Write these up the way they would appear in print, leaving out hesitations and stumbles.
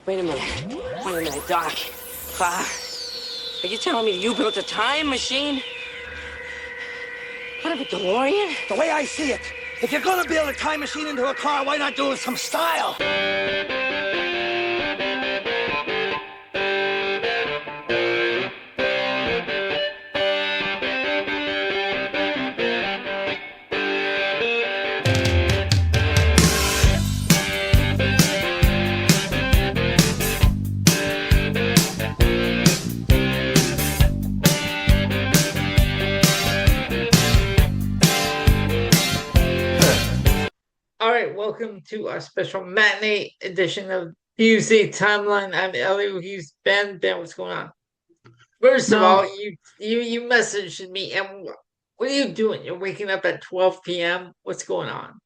Wait a minute, Doc. Are you telling me you built a time machine? What, of a DeLorean? The way I see it, if you're gonna build a time machine into a car, why not do it with some style? Welcome to our special matinee edition of Tuesday Timeline. I'm Ellie. He's Ben. Ben, what's going on? First of all, you messaged me, and what are you doing? You're waking up at 12 p.m. What's going on?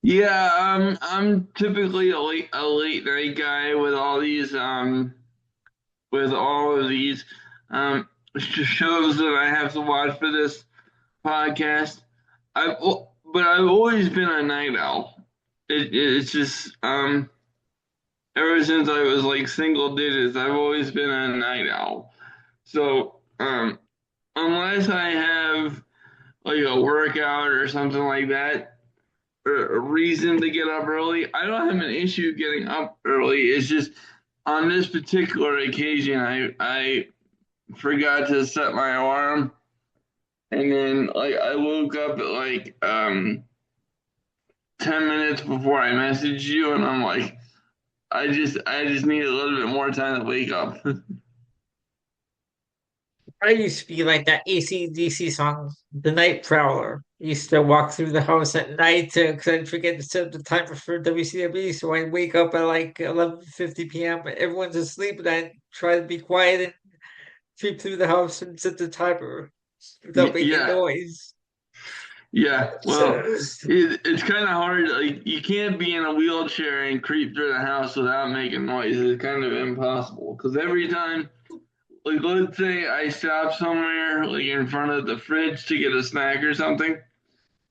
Yeah, I'm typically a late night guy with all of these shows that I have to watch for this podcast. But I've always been a night owl. It's just ever since I was like single digits, I've always been a night owl. So unless I have like a workout or something like that, or a reason to get up early, I don't have an issue getting up early. It's just on this particular occasion, I forgot to set my alarm. And then I woke up at like 10 minutes before I messaged you, and I'm like, I just need a little bit more time to wake up. I used to be like that AC/DC song, The Night Prowler. I used to walk through the house at night because I'd forget to set the timer for WCW, so I'd wake up at like 11:50 p.m. Everyone's asleep, and I'd try to be quiet and creep through the house and set the timer without making noise. Yeah, well, it's kind of hard. Like, you can't be in a wheelchair and creep through the house without making noise. It's kind of impossible. Because every time, like, let's say I stop somewhere, like in front of the fridge to get a snack or something.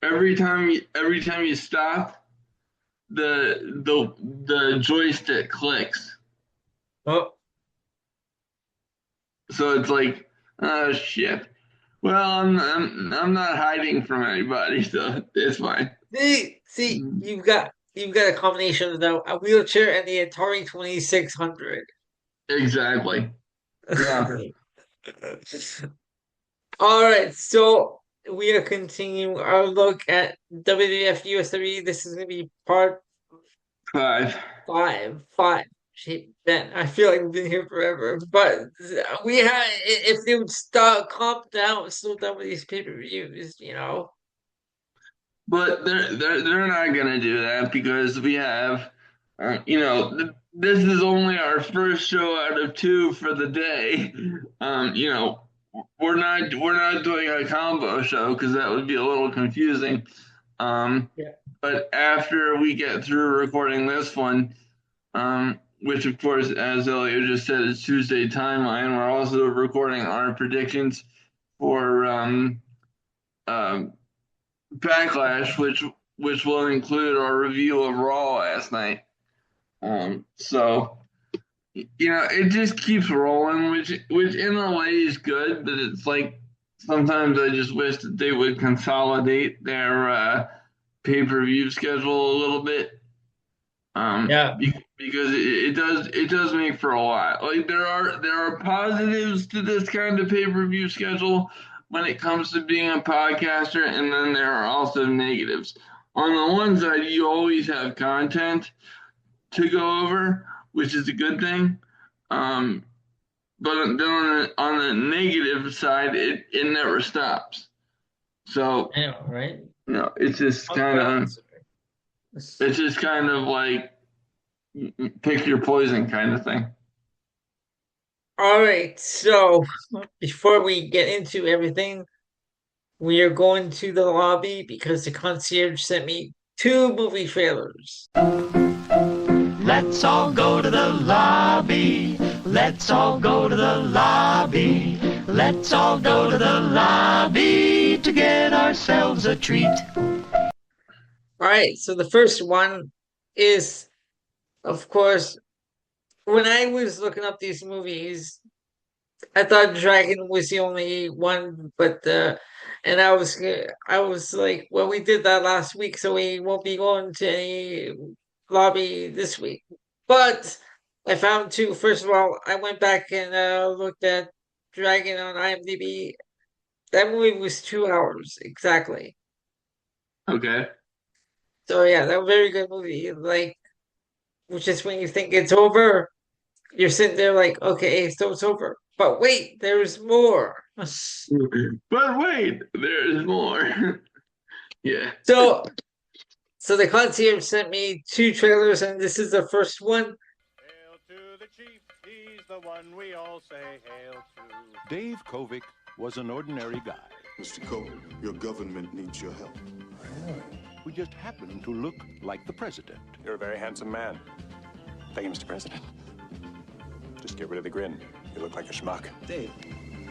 Every time you stop, the joystick clicks. Oh. So it's like, oh shit. Well, I'm not hiding from anybody, so it's fine. See, you've got a combination of a wheelchair and the Atari 2600. Exactly. Yeah. All right, so we are continuing our look at WWF USW. This is going to be part 5. Shit, Ben, I feel like we've been here forever, but we have. If they would stop, calm down, slow down with these pay-per-views, you know. But they're not gonna do that because we have, this is only our first show out of 2 for the day. We're not doing a combo show because that would be a little confusing. But after we get through recording this one, which of course, as Elliot just said, is Tuesday Timeline, we're also recording our predictions for Backlash, which will include our review of Raw last night. So it just keeps rolling, which in a way is good, but it's like sometimes I just wish that they would consolidate their pay-per-view schedule a little bit. Because it does make for a lot. Like there are positives to this kind of pay-per-view schedule when it comes to being a podcaster, and then there are also negatives. On the one side, you always have content to go over, which is a good thing. But then on the negative side, it never stops. So I know, right? It's just kind of like pick your poison kind of thing. All right, so before we get into everything, we are going to the lobby because the concierge sent me 2 movie trailers. Let's all go to the lobby. Let's all go to the lobby. Let's all go to the lobby to get ourselves a treat. All right, so the first one is, of course, when I was looking up these movies, I thought Dragon was the only one, but and I was like, well, we did that last week, so we won't be going to any lobby this week. But I found two. First of all, I went back and looked at Dragon on IMDb. That movie was 2 hours exactly. Okay. So yeah, that was a very good movie. Like, which is when you think it's over, you're sitting there like, okay, so it's over. But wait, there's more. But wait, there's more. Yeah. So, so the concierge sent me two trailers, and this is the first one. Hail to the chief, he's the one we all say hail to. Dave Kovic was an ordinary guy Mr. Cole, your government needs your help. who just happened to look like the president. You're a very handsome man. Thank you, Mr. President. Just get rid of the grin. You look like a schmuck. Dave,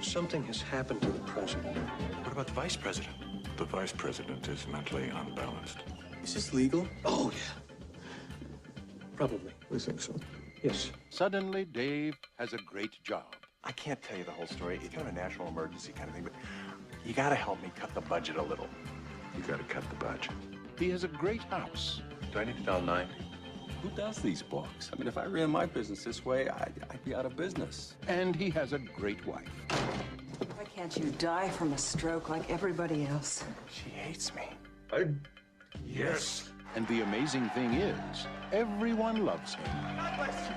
something has happened to the president. What about the vice president? The vice president is mentally unbalanced. Is this legal? Oh, yeah. Probably. We think so. Yes. Suddenly, Dave has a great job. I can't tell you the whole story. It's kind of a national emergency kind of thing, but you gotta help me cut the budget a little. You gotta cut the budget. He has a great house. Do I need to dial 9? Who does these books? I mean, if I ran my business this way, I'd be out of business. And he has a great wife. Why can't you die from a stroke like everybody else? She hates me. Yes. And the amazing thing is, everyone loves him. God bless you.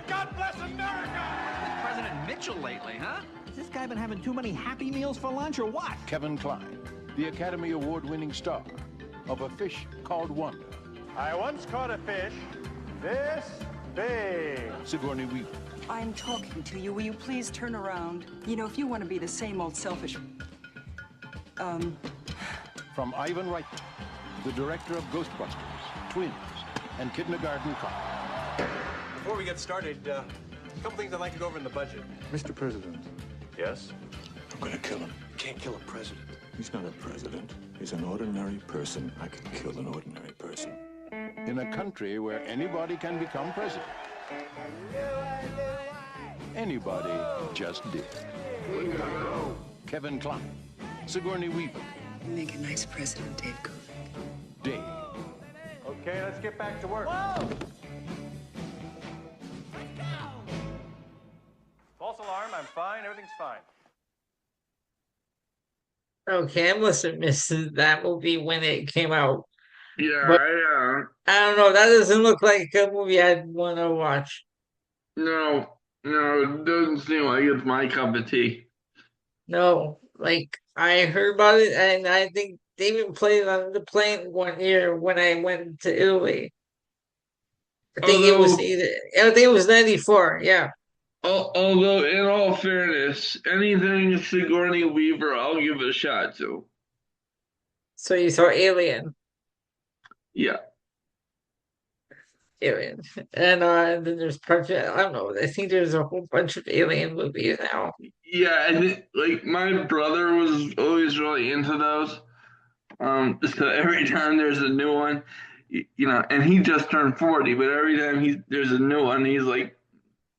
God bless America! President Mitchell lately, huh? Has this guy been having too many Happy Meals for lunch or what? Kevin Kline, the Academy Award-winning star of A Fish Called Wanda. I once caught a fish this big. Sigourney Weaver, I'm talking to you. Will you please turn around? You know, if you want to be the same old selfish... from Ivan Reitman, the director of Ghostbusters, Twins, and Kindergarten Cop. Before we get started, a couple things I'd like to go over in the budget. Mr. President, Yes? I'm gonna kill him. You can't kill a president. He's not a president. He's an ordinary person. I can kill an ordinary person. In a country where anybody can become president. Anybody just did. Kevin Kline, Sigourney Weaver, You make a nice president, Dave Kovic. Dave. Okay, let's get back to work. False alarm, I'm fine, everything's fine. Okay, I must have missed that movie when it came out. Yeah, But- I don't know. That doesn't look like a movie I'd want to watch. no, it doesn't seem like it's my cup of tea. No, like I heard about it, and I think they even played it on the plane one year when I went to Italy. I think it was I think it was 94. Yeah. Although, in all fairness, anything Sigourney Weaver, I'll give a shot to. So you saw Alien. Yeah. Alien. And then there's I don't know. I think there's a whole bunch of Alien movies now. Yeah, and like my brother was always really into those. So every time there's a new one, you know, and he just turned 40, but every time there's a new one, he's like,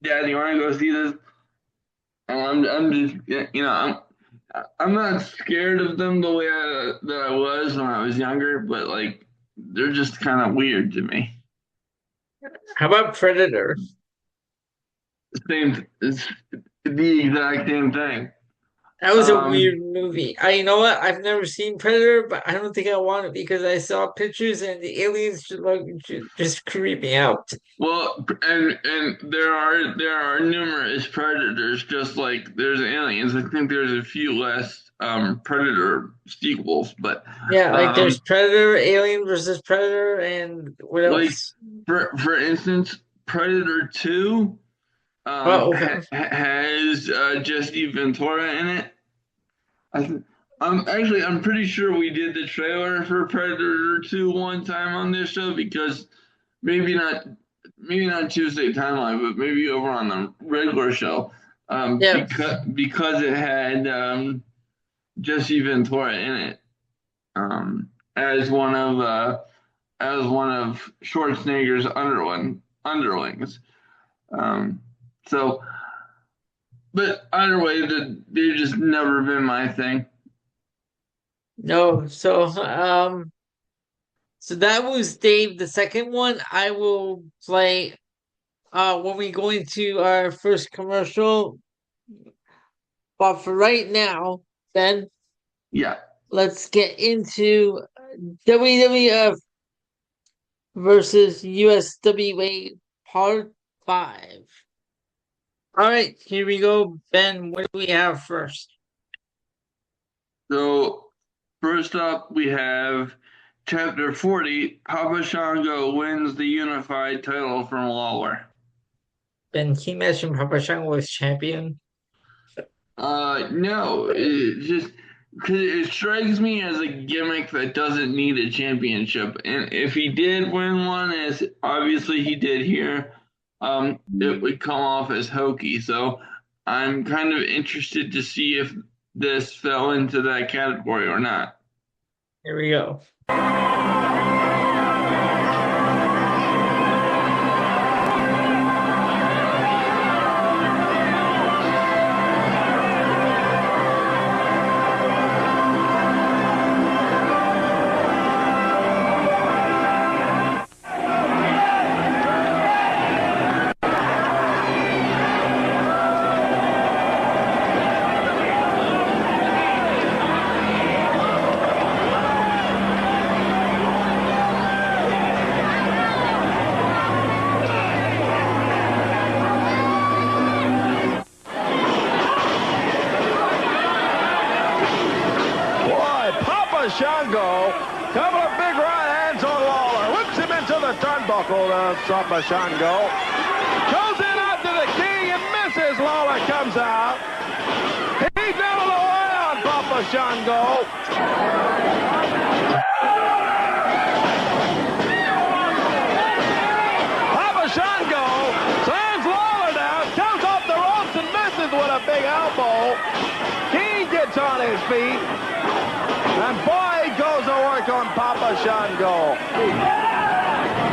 "Dad, you want to go see this?" And I'm just, you know, I'm not scared of them the way that I was when I was younger, but like they're just kind of weird to me. How about Predator? It's the exact same thing. That was a weird movie. You know what? I've never seen Predator, but I don't think I want it because I saw pictures and the aliens just creep me out. Well, and there are numerous predators, just like there's aliens. I think there's a few less Predator sequels, but Yeah, like there's Predator, Alien versus Predator, and what else? Like for instance, Predator 2 okay. has Jesse Ventura in it. I'm pretty sure we did the trailer for Predator 2 one time on this show because maybe not Tuesday Timeline, but maybe over on the regular show. Because it had Jesse Ventura in it as one of Schwarzenegger's underlings. So, but either way, they've just never been my thing. No, so that was Dave. The second one I will play when we go into our first commercial. But for right now, Ben, Yeah. let's get into WWF versus USWA Part 5. All right, here we go. Ben, what do we have first? So, first up, we have Chapter 40. Papa Shango wins the unified title from Lawler. Ben, can you imagine Papa Shango was champion? No, it just because it strikes me as a gimmick that doesn't need a championship. And if he did win one, as obviously he did here, it would come off as hokey. So I'm kind of interested to see if this fell into that category or not. Here we go. Shango, couple of big right hands on Lawler, whips him into the turnbuckle. Papa Shango goes in after the king and misses. Lawler comes out. He's down away on Papa Shango. Papa Shango slams Lawler down, comes off the ropes and misses with a big elbow. King gets on his feet. And boy, he goes to work on Papa Shango.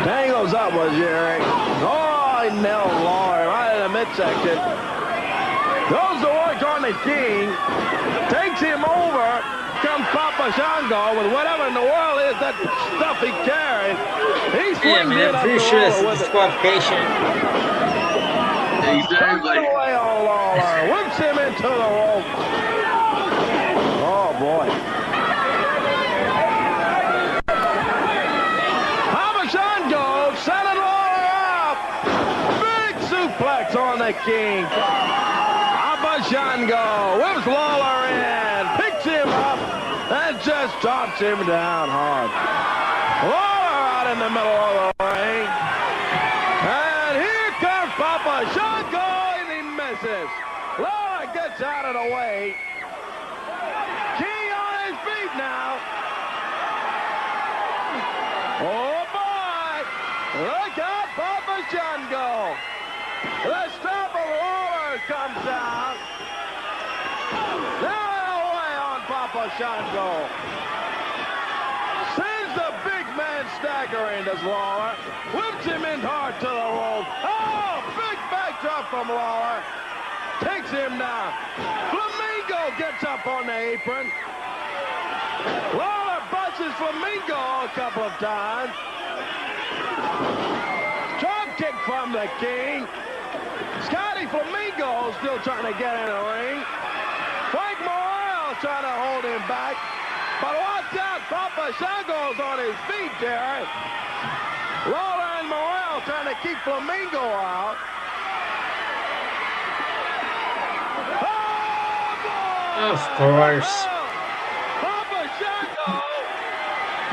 Tangles up with Jerry. Oh, he nailed Lawler right in the midsection. Goes to work on the king. Takes him over. Comes Papa Shango with whatever in the world is that stuff he carried. He swings it up the roller with disqualification. Exactly. Away on Lawler. Whips him into the rope. Oh, boy. Setting Lawler up. Big suplex on the king. Papa Shango whips Lawler in, picks him up, and just drops him down hard. Lawler out in the middle of the ring. And here comes Papa Shango, and he misses. Lawler gets out of the way. King on his feet now. Oh, boy. Look out, Papa Shango. The stomp of Lawler comes down. Now away on Papa Shango. Sends the big man staggering, does Lawler. Whips him in hard to the rope. Oh, big backdrop from Lawler. Takes him down. Flamingo gets up on the apron. Lawler busts Flamingo a couple of times. Drop kick from the king. Scotty Flamingo still trying to get in the ring. Frank Morel trying to hold him back. But watch out, Papa Shango's on his feet, Derek. Lawler and Morel trying to keep Flamingo out. Of course. Papa Shango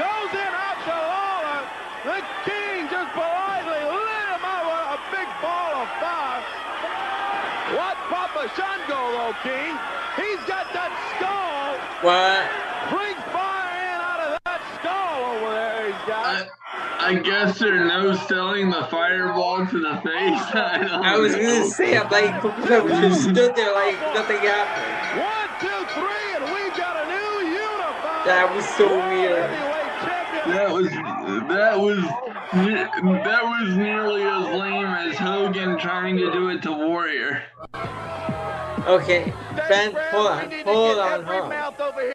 goes in after Lawler. The king just politely lit him out with a big ball of fire. What Papa Shango, though, King? He's got that skull. What? Brings fire in out of that skull over there he's got. I guess they're no-selling the fireball to the face. I was going to say, I'm like, just stood there like nothing happened. 1, 2, 3, and we've got a new unified. That was so weird. That was That was nearly as lame as Hogan trying to do it to Warrior. Okay, Ben, hold on.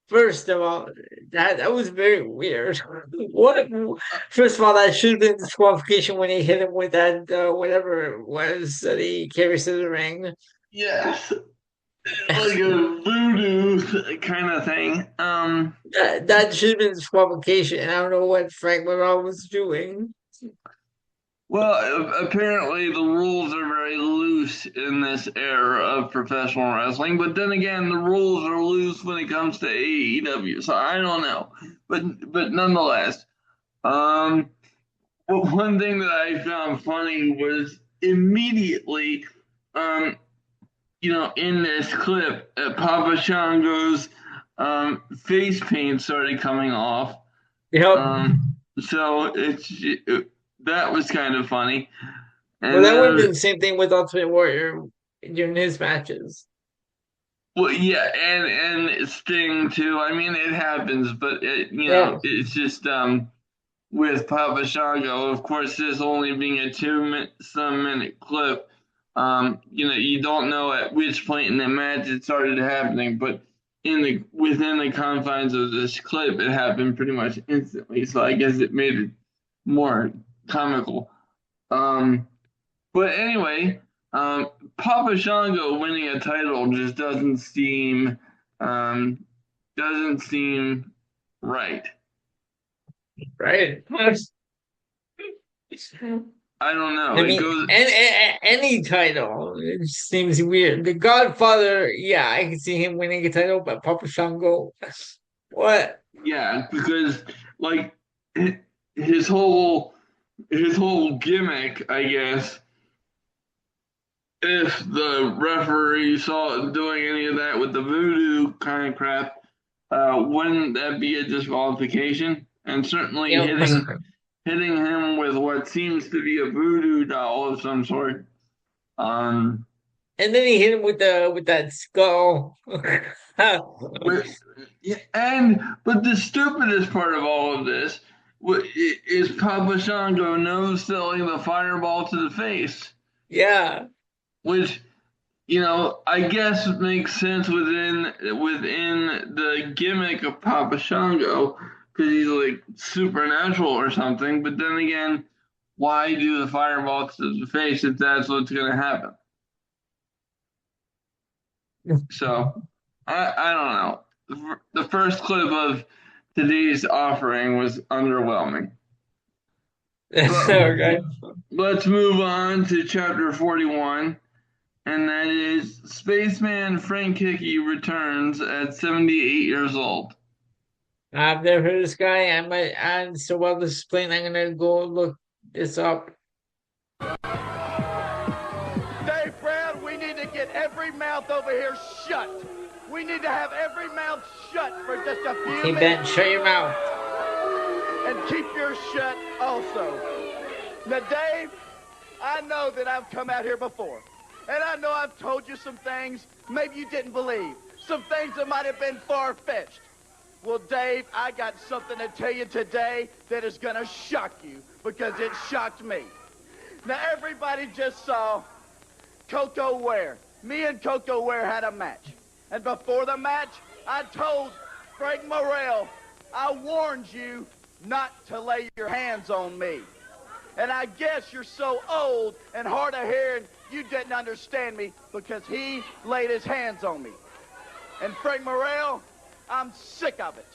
First of all, that was very weird. What? First of all, that should have been disqualification when he hit him with that whatever it was that he carries to the ring. Yes, like a voodoo kind of thing. That should have been disqualification. I don't know what Frank Morel was doing. Well, apparently the rules are very loose in this era of professional wrestling, but then again, the rules are loose when it comes to AEW, so I don't know. But nonetheless, well, one thing that I found funny was immediately, in this clip, Papa Shango's face paint started coming off. Yep. So that was kind of funny. And well, that would have been the same thing with Ultimate Warrior during his matches. Well, yeah, and Sting too. I mean, it happens, but it's just with Papa Shango. Of course, this only being a 2-minute clip. You don't know at which point in the match it started happening, but within the confines of this clip, it happened pretty much instantly. So I guess it made it more comical. But anyway, Papa Shango winning a title just doesn't seem right. Right. I don't know. I mean, any title, it seems weird. The Godfather, yeah, I can see him winning a title, but Papa Shango, what? Yeah, because like his whole gimmick, I guess. If the referee saw it doing any of that with the voodoo kind of crap, wouldn't that be a disqualification? And certainly hitting him with what seems to be a voodoo doll of some sort. And then he hit him with that skull. But the stupidest part of all of this is Papa Shango no-selling the fireball to the face. Yeah. Which, I guess makes sense within the gimmick of Papa Shango, because he's like supernatural or something. But then again, why do the fireball to the face if that's what's going to happen? So, I don't know. The first clip of today's offering was underwhelming. Okay. Let's move on to chapter 41. And that is Spaceman Frank Hickey returns at 78 years old. I've never heard of this guy. I'm so well explained. I'm gonna go look this up. Dave Brown, we need to get every mouth over here shut. We need to have every mouth shut for just a few minutes. Ben, shut your mouth. And keep yours shut also. Now, Dave, I know that I've come out here before. And I know I've told you some things maybe you didn't believe. Some things that might have been far-fetched. Well, Dave, I got something to tell you today that is going to shock you because it shocked me. Now, everybody just saw Coco Ware. Me and Coco Ware had a match. And before the match, I told Frank Morel, I warned you not to lay your hands on me. And I guess you're so old and hard of hearing you didn't understand me because he laid his hands on me. And Frank Morel, I'm sick of it.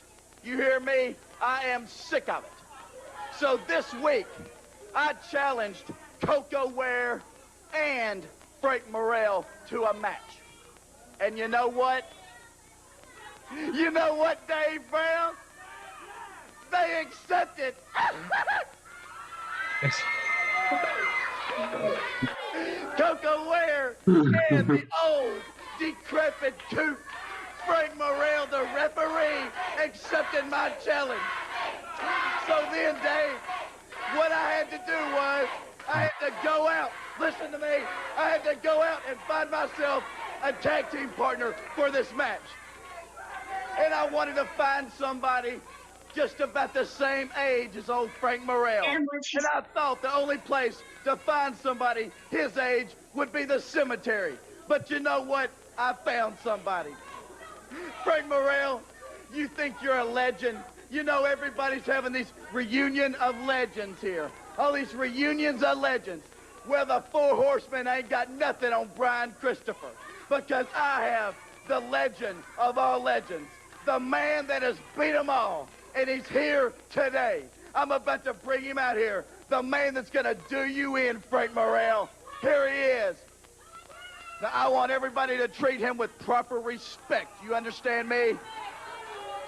You hear me? I am sick of it. So this week, I challenged Coco Ware and Frank Morel to a match. And you know what? You know what, Dave Brown? They accepted. Coco Ware and the old, decrepit coot, Frank Morel, the referee, accepted my challenge. So then, Dave, what I had to do was, I had to go out, listen to me, I had to go out and find myself a tag team partner for this match. And I wanted to find somebody just about the same age as old Frank Morrell. And I thought the only place to find somebody his age would be the cemetery. But you know what? I found somebody. Frank Morrell, you think you're a legend. You know everybody's having these reunion of legends here. All these reunions of legends. Well, the Four Horsemen ain't got nothing on Brian Christopher. Because I have the legend of all legends. The man that has beat them all. And he's here today. I'm about to bring him out here. The man that's going to do you in, Frank Morrell. Here he is. Now, I want everybody to treat him with proper respect. You understand me?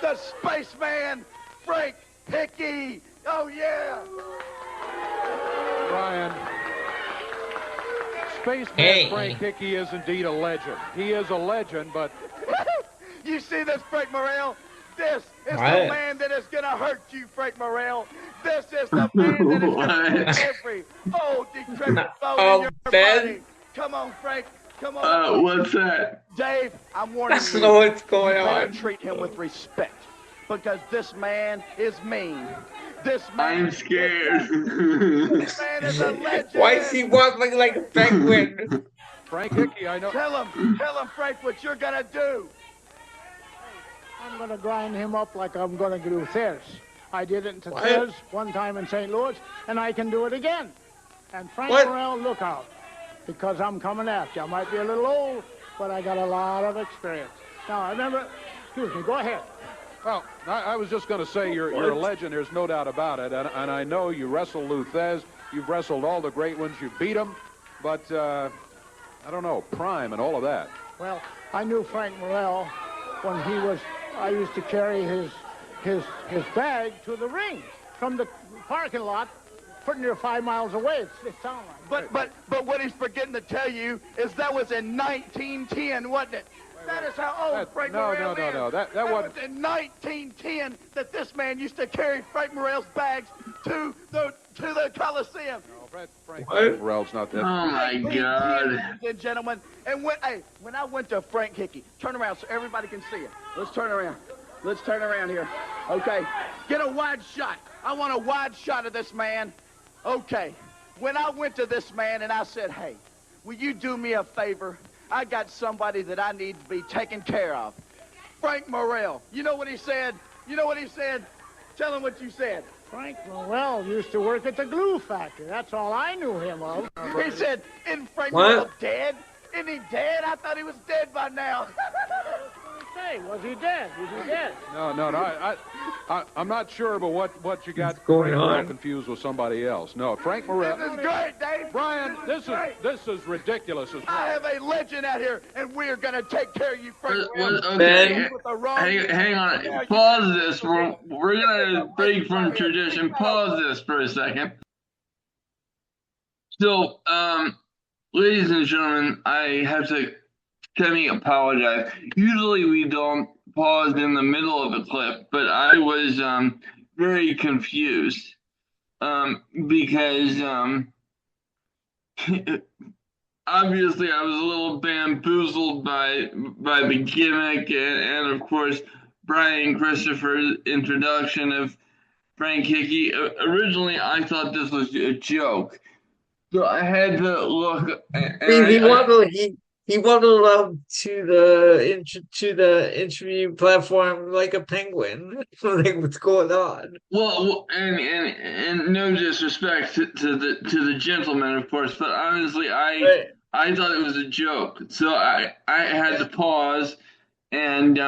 The spaceman, Frank Hickey. Oh, yeah. Brian, spaceman Frank Hickey is indeed a legend. He is a legend, but... You see this, Frank Morrell? This is the man that is going to hurt you, Frank Morrell. This is the man that is going to hurt every old decrepit bone in your body. Come on, Frank. Come on. What's that? Dave, I'm warning you. That's not what's going on. You better treat him with respect because this man is mean. This man I'm scared. This man is a legend. Why is he walking like a penguin? Frank Hickey, I know. Tell him, Frank, what you're going to do. I'm going to grind him up like I'm going to do Thesz. I did it in Thesz one time in St. Louis, and I can do it again. And Frank Morrell, look out, because I'm coming after you. I might be a little old, but I got a lot of experience. Now, I remember, excuse me, go ahead. Well, I was just going to say you're a legend. There's no doubt about it. And I know you wrestled Lou Thesz. You've wrestled all the great ones. You beat them. But, I don't know, Prime and all of that. Well, I knew Frank Morrell when he was... I used to carry his bag to the ring from the parking lot, pretty near 5 miles away. It sounds like. But what he's forgetting to tell you is that was in 1910, wasn't it? That is how old Frank Morrell is. No. That was in 1910 that this man used to carry Frank Morrell's bags to the Coliseum. No, Frank Morrell's not that. Oh my God! Ladies and gentlemen, and when I went to Frank Hickey, turn around so everybody can see it. Let's turn around. Let's turn around here. Okay, get a wide shot. I want a wide shot of this man. Okay, when I went to this man and I said, "Hey, will you do me a favor? I got somebody that I need to be taken care of." Frank Morrell. You know what he said? You know what he said? Tell him what you said. Frank Morrell used to work at the glue factory. That's all I knew him of. He said, "Isn't Frank Morrell dead? Isn't he dead? I thought he was dead by now." Say, was he dead? Was he dead? No. I'm not sure, but what you got going Frank Morrell on? confused with somebody else. No, Frank Morrell. This is great, Dave. Brian, this is ridiculous as well. I have a legend out here, and we're going to take care of you, Frank Morrell. Okay, hang on. Pause this. We're going to break from tradition. Pause this for a second. So, ladies and gentlemen, I have to semi-apologize. Usually we don't pause in the middle of a clip, but I was very confused because obviously I was a little bamboozled by the gimmick and of course Brian Christopher's introduction of Frank Hickey. Originally I thought this was a joke, so I had to look. He waddled up to the interview platform like a penguin. Like, what's going on? Well, and no disrespect to the gentleman, of course, but honestly, I thought it was a joke, so I had to pause and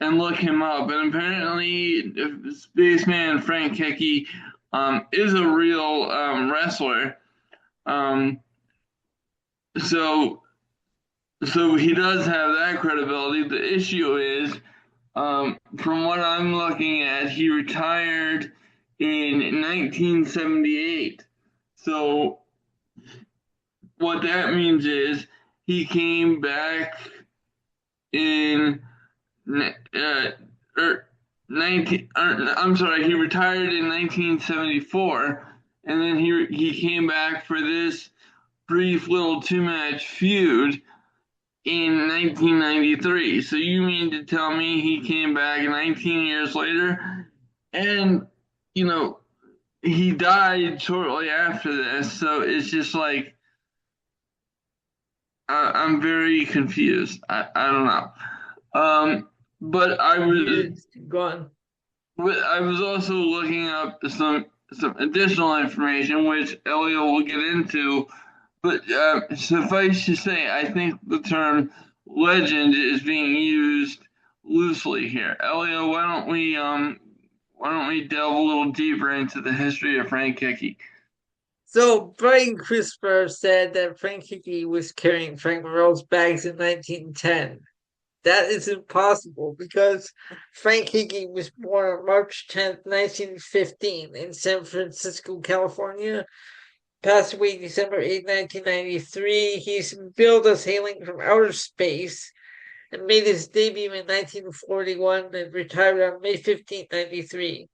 look him up, and apparently, Spaceman Frank Hickey is a real wrestler. So he does have that credibility. The issue is, from what I'm looking at, he retired in 1978. So what that means is he came back in he retired in 1974, and then he came back for this brief little 2-match feud in 1993. So you mean to tell me he came back 19 years later And, you know, he died shortly after this, so it's just like, I'm very confused. I don't know. But I was gone. I was also looking up some additional information, which Elio will get into. But suffice to say, I think the term legend is being used loosely here. Elio, why don't we delve a little deeper into the history of Frank Hickey? So Brian Christopher said that Frank Hickey was carrying Frank Morrell's bags in 1910. That is impossible because Frank Hickey was born on March 10th, 1915 in San Francisco, California. Passed away December 8, 1993. He's billed as hailing from outer space and made his debut in 1941 and retired on May 15, 1993.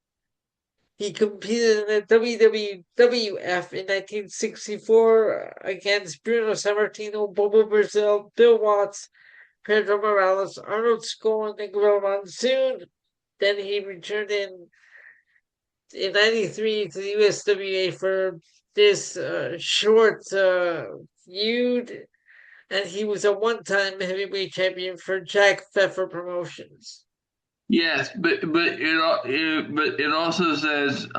He competed in the WWF in 1964 against Bruno Sammartino, Bobo Brazil, Bill Watts, Pedro Morales, Arnold Skol, and Miguel Monsoon. Then he returned in '93 to the USWA for this short feud, and he was a one-time heavyweight champion for Jack Pfeffer Promotions. Yes, but it also says in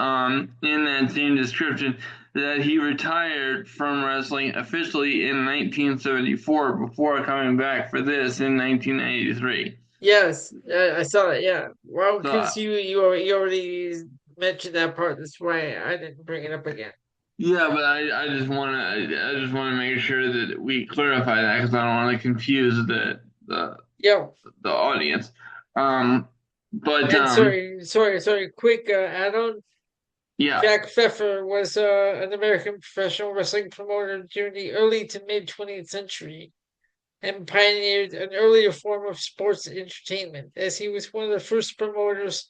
that same description that he retired from wrestling officially in 1974 before coming back for this in 1983. Yes, I saw it. Yeah, well, because you already mentioned that part. That's why I didn't bring it up again. Yeah, but I just want to make sure that we clarify that because I don't want to confuse the audience. But sorry. Quick add-on. Yeah. Jack Pfeffer was an American professional wrestling promoter during the early to mid 20th century, and pioneered an earlier form of sports entertainment, as he was one of the first promoters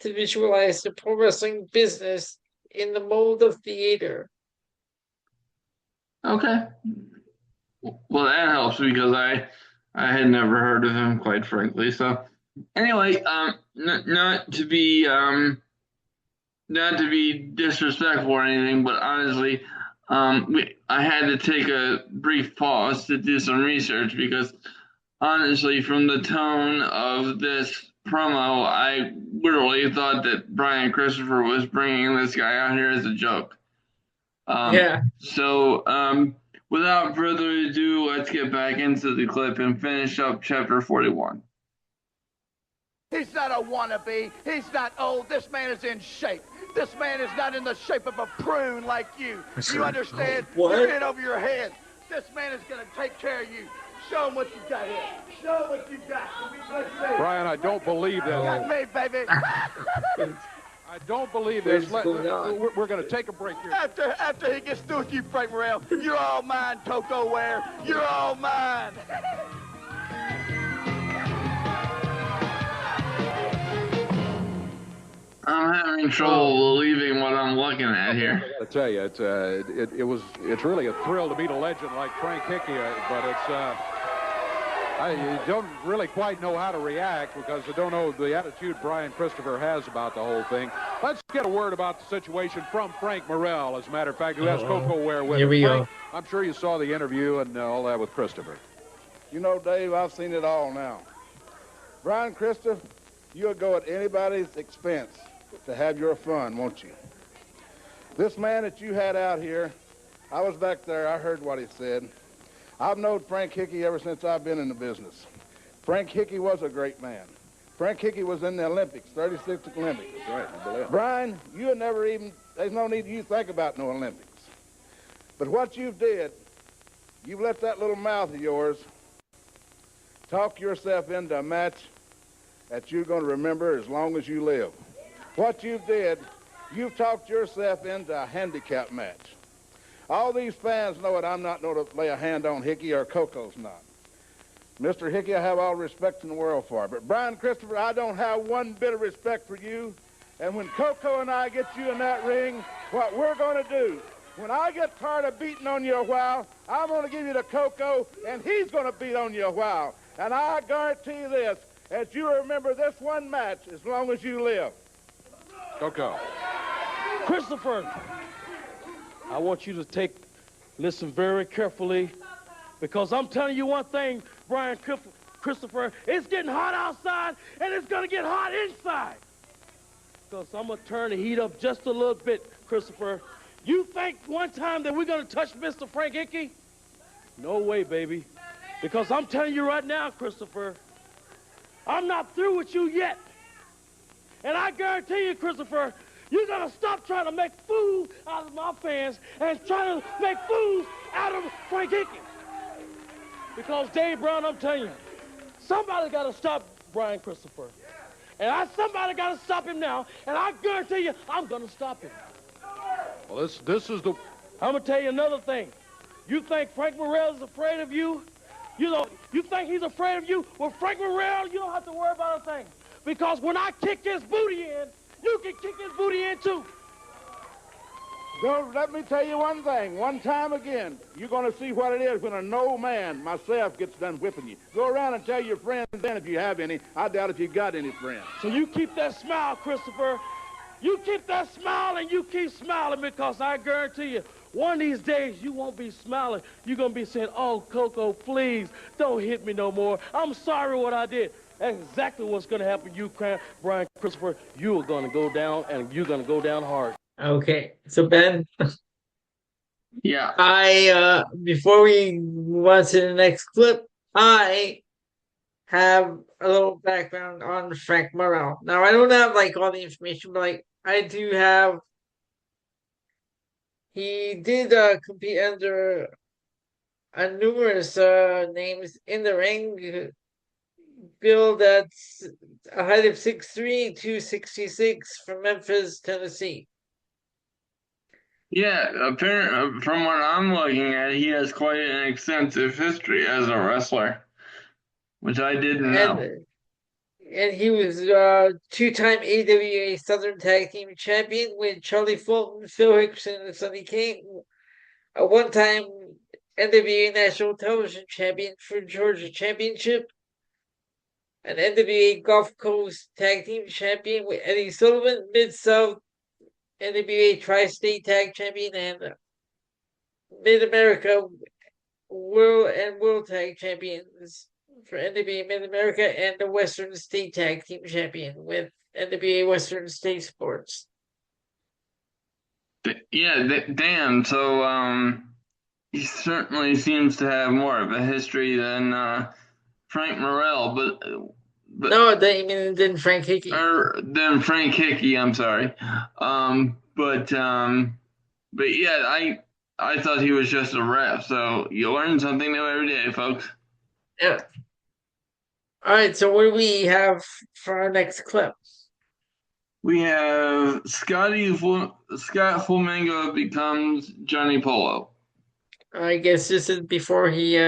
to visualize the pro wrestling business in the mode of theater. Okay. Well, that helps because I had never heard of him, quite frankly. So, anyway, not to be disrespectful or anything, but honestly, I had to take a brief pause to do some research because, honestly, from the tone of this promo, I literally thought that Brian Christopher was bringing this guy out here as a joke. So, without further ado, let's get back into the clip and finish up chapter 41. He's not a wannabe. He's not old. This man is in shape. This man is not in the shape of a prune like you. You understand? You're in over your head. This man is going to take care of you. Show him what you got here. Show him what you got. Brian, I don't believe that. Got me, baby. I don't believe this. We're going to take a break here. After he gets through with you, Frank Morrell, you're all mine, Coco Ware. You're all mine. I'm having trouble believing what I'm looking at here. I tell you, it's really a thrill to meet a legend like Frank Hickey, but I don't really quite know how to react because I don't know the attitude Brian Christopher has about the whole thing. Let's get a word about the situation from Frank Morrell, as a matter of fact, who has Coco Ware with him. Here we go. I'm sure you saw the interview and all that with Christopher. You know, Dave, I've seen it all now. Brian Christopher, you'll go at anybody's expense to have your fun, won't you? This man that you had out here, I was back there, I heard what he said. I've known Frank Hickey ever since I've been in the business. Frank Hickey was a great man. Frank Hickey was in the Olympics, 36 Olympics. That's right, I believe it. Brian, you never even, there's no need you think about no Olympics. But what you did, you've let that little mouth of yours talk yourself into a match that you're going to remember as long as you live. What you did, you've talked yourself into a handicap match. All these fans know it. I'm not going to lay a hand on Hickey, or Coco's not. Mr. Hickey, I have all respect in the world for it. But Brian Christopher, I don't have one bit of respect for you. And when Coco and I get you in that ring, what we're going to do, when I get tired of beating on you a while, I'm going to give you to Coco, and he's going to beat on you a while. And I guarantee you this, that you remember this one match as long as you live. Go. Christopher, I want you to listen very carefully, because I'm telling you one thing, Brian Christopher, it's getting hot outside, and it's going to get hot inside. Because I'm going to turn the heat up just a little bit, Christopher. You think one time that we're going to touch Mr. Frank Hickey? No way, baby. Because I'm telling you right now, Christopher, I'm not through with you yet. And I guarantee you, Christopher, you're going to stop trying to make fools out of my fans and try to make fools out of Frank Hickey. Because, Dave Brown, I'm telling you, somebody got to stop Brian Christopher. And somebody got to stop him now, and I guarantee you, I'm going to stop him. Well, this is the... I'm going to tell you another thing. You think Frank Morrell is afraid of you? You think he's afraid of you? Well, Frank Morrell, you don't have to worry about a thing. Because when I kick his booty in, you can kick his booty in too. Don't let me tell you one thing. One time again, you're going to see what it is when a no man, myself, gets done whipping you. Go around and tell your friends then if you have any. I doubt if you got any friends. So you keep that smile, Christopher. You keep that smile and you keep smiling, because I guarantee you, one of these days you won't be smiling. You're going to be saying, oh, Coco, please, don't hit me no more. I'm sorry what I did. That's exactly what's going to happen to you, Brian Christopher. You are going to go down, and you're going to go down hard. Okay, so Ben. Yeah. Before we move on to the next clip, I have a little background on Frank Morrell. Now, I don't have all the information, but I do have. He did compete under numerous names in the ring. Billed at a height of 6'3", 266 from Memphis, Tennessee. Yeah, apparently, from what I'm looking at, he has quite an extensive history as a wrestler, which I didn't know. And he was two-time AWA Southern Tag Team Champion with Charlie Fulton, Phil Hickson, and Sonny King. A one-time NWA National Television Champion for Georgia Championship. An NWA Gulf Coast Tag Team Champion with Eddie Sullivan, Mid-South NWA Tri-State Tag Champion, and Mid-America World Tag Champions for NWA Mid-America, and the Western State Tag Team Champion with NWA Western State Sports. Yeah, damn. So, he certainly seems to have more of a history than Frank Morrell, but no, than Frank Hickey. Than Frank Hickey, I'm sorry. But yeah, I thought he was just a ref. So you learn something new every day, folks. Yeah. All right. So what do we have for our next clip? We have Scott Flamingo becomes Johnny Polo. I guess this is before he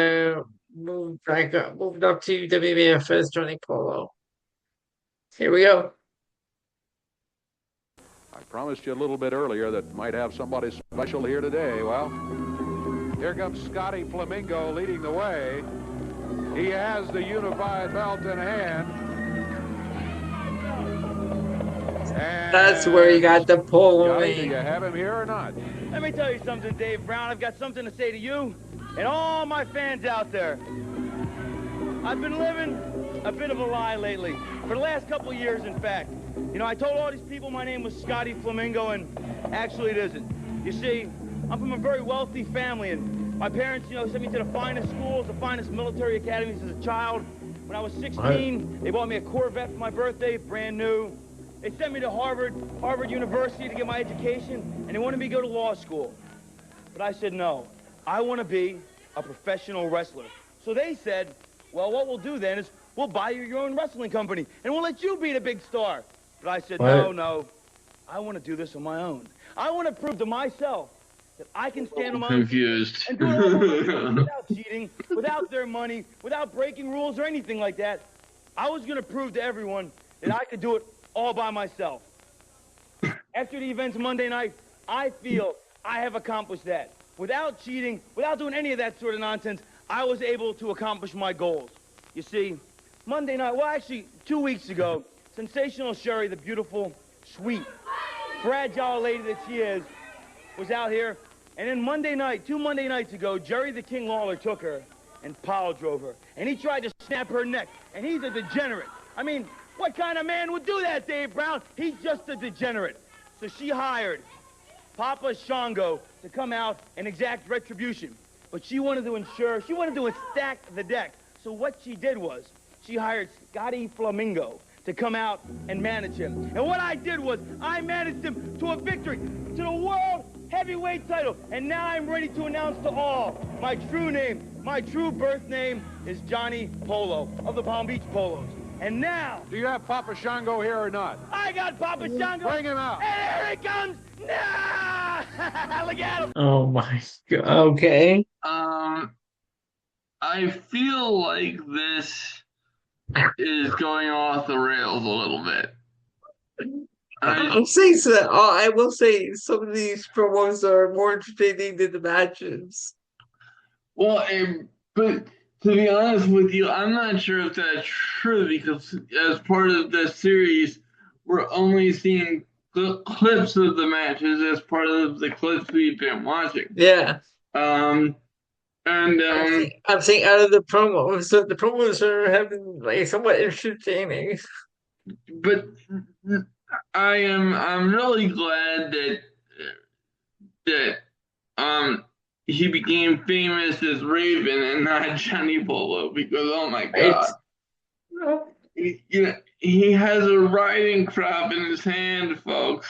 moved up to WWF as Johnny Polo. Here we go. I promised you a little bit earlier that might have somebody special here today. Well, here comes Scotty Flamingo leading the way. He has the unified belt in hand. And that's where he got the polo. Do you have him here or not? Let me tell you something, Dave Brown. I've got something to say to you and all my fans out there. I've been living a bit of a lie lately, for the last couple of years, in fact. You know, I told all these people my name was Scotty Flamingo, and actually it isn't. You see, I'm from a very wealthy family, and my parents, sent me to the finest schools, the finest military academies as a child. When I was 16, they bought me a Corvette for my birthday, brand new. They sent me to Harvard University to get my education, and they wanted me to go to law school. But I said, no, I want to be a professional wrestler. So they said, well, what we'll do then is we'll buy you your own wrestling company, and we'll let you be the big star. But I said, no, I want to do this on my own. I want to prove to myself that I can stand on my own confused and do it all by myself, without cheating, without their money, without breaking rules or anything like that. I was going to prove to everyone that I could do it all by myself. After the events Monday night, I feel I have accomplished that. Without cheating, without doing any of that sort of nonsense, I was able to accomplish my goals. You see, Monday night, well, actually, 2 weeks ago, Sensational Sherry, the beautiful, sweet, fragile lady that she is, was out here. And then Monday night, 2 Monday nights ago, Jerry the King Lawler took her and pile drove her. And he tried to snap her neck. And he's a degenerate. I mean, what kind of man would do that, Dave Brown? He's just a degenerate. So she hired Papa Shango to come out and exact retribution. But she wanted to stack the deck. So what she did was, she hired Scotty Flamingo to come out and manage him. And what I did was, I managed him to a victory, to the world heavyweight title. And now I'm ready to announce to all my true name. My true birth name is Johnny Polo of the Palm Beach Polos. And now... Do you have Papa Shango here or not? I got Papa Shango. Bring him out. And here he comes. Nah! Look at him. Oh my God. Okay. I feel like this is going off the rails a little bit. I'll say so. I will say some of these promos are more entertaining than the matches. Well, but to be honest with you, I'm not sure if that's true because as part of the series, we're only seeing clips of the matches as part of the clips we've been watching. Yeah. I'm saying out of the promos, so the promos are having like somewhat entertaining. But I'm really glad that he became famous as Raven and not Johnny Polo because oh my God, he has a riding crop in his hand, folks.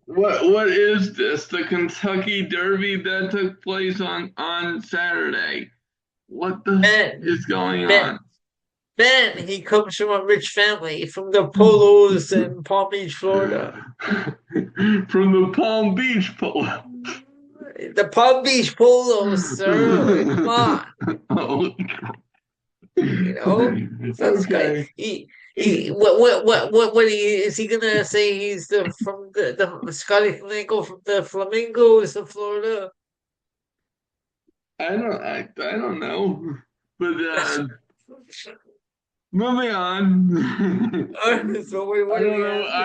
What is this? The Kentucky Derby that took place on Saturday? What the heck is going on? Ben, he comes from a rich family from the Polos in Palm Beach, Florida. From the Palm Beach Polos. The Palm Beach Polos, sir. Come on. Oh, you know, that's okay. What is he gonna say? He's from the Scotty Flamingo from the Flamingos of Florida. I don't know, but moving on. I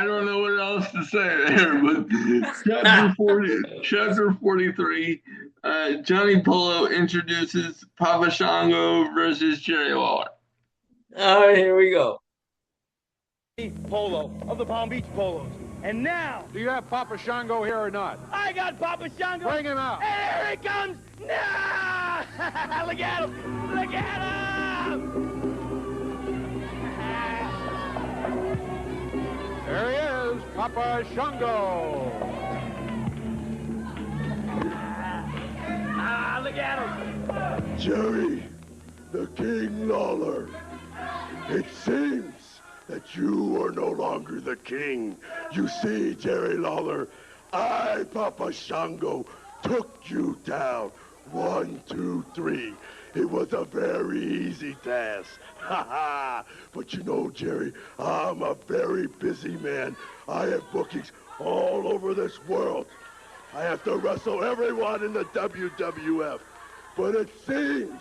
don't know what else to say there, but chapter 43, Johnny Polo introduces Papa Shango versus Jerry Lawler. All right, here we go. Polo of the Palm Beach Polos. And now... Do you have Papa Shango here or not? I got Papa Shango. Bring him out. And here he comes. Nah! Look at him. Look at him. There he is, Papa Shango. Look at him. Jerry, the King Lawler. It seems that you are no longer the king. You see, Jerry Lawler, I, Papa Shango, took you down. 1, 2, 3. It was a very easy task. Ha ha! But you know, Jerry, I'm a very busy man. I have bookings all over this world. I have to wrestle everyone in the WWF. But it seems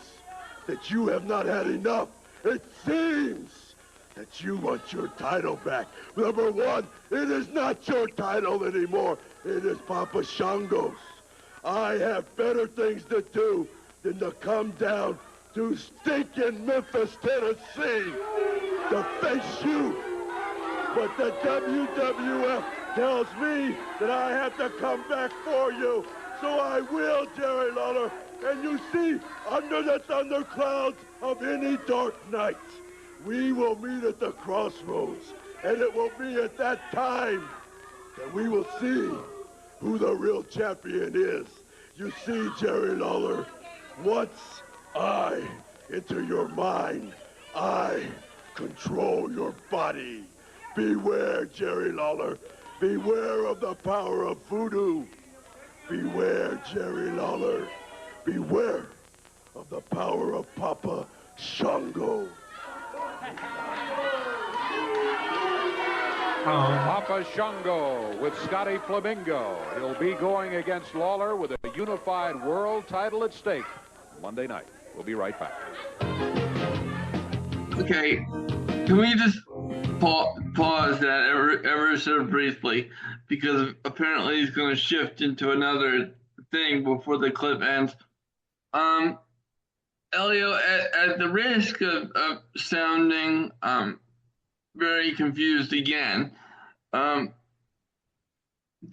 that you have not had enough. It seems that you want your title back. Number one, it is not your title anymore. It is Papa Shango's. I have better things to do than to come down to stinking Memphis, Tennessee to face you. But the WWF tells me that I have to come back for you. So I will, Jerry Lawler. And you see, under the thunderclouds of any dark night, we will meet at the crossroads. And it will be at that time that we will see who the real champion is. You see, Jerry Lawler, once I enter your mind, I control your body. Beware, Jerry Lawler. Beware of the power of voodoo. Beware, Jerry Lawler. Beware of the power of Papa Shango. Papa Shango with Scotty Flamingo. He'll be going against Lawler with a unified world title at stake Monday night. We'll be right back. Okay, can we just pause that ever so briefly? because apparently he's going to shift into another thing before the clip ends. Elio, at the risk of sounding very confused again, do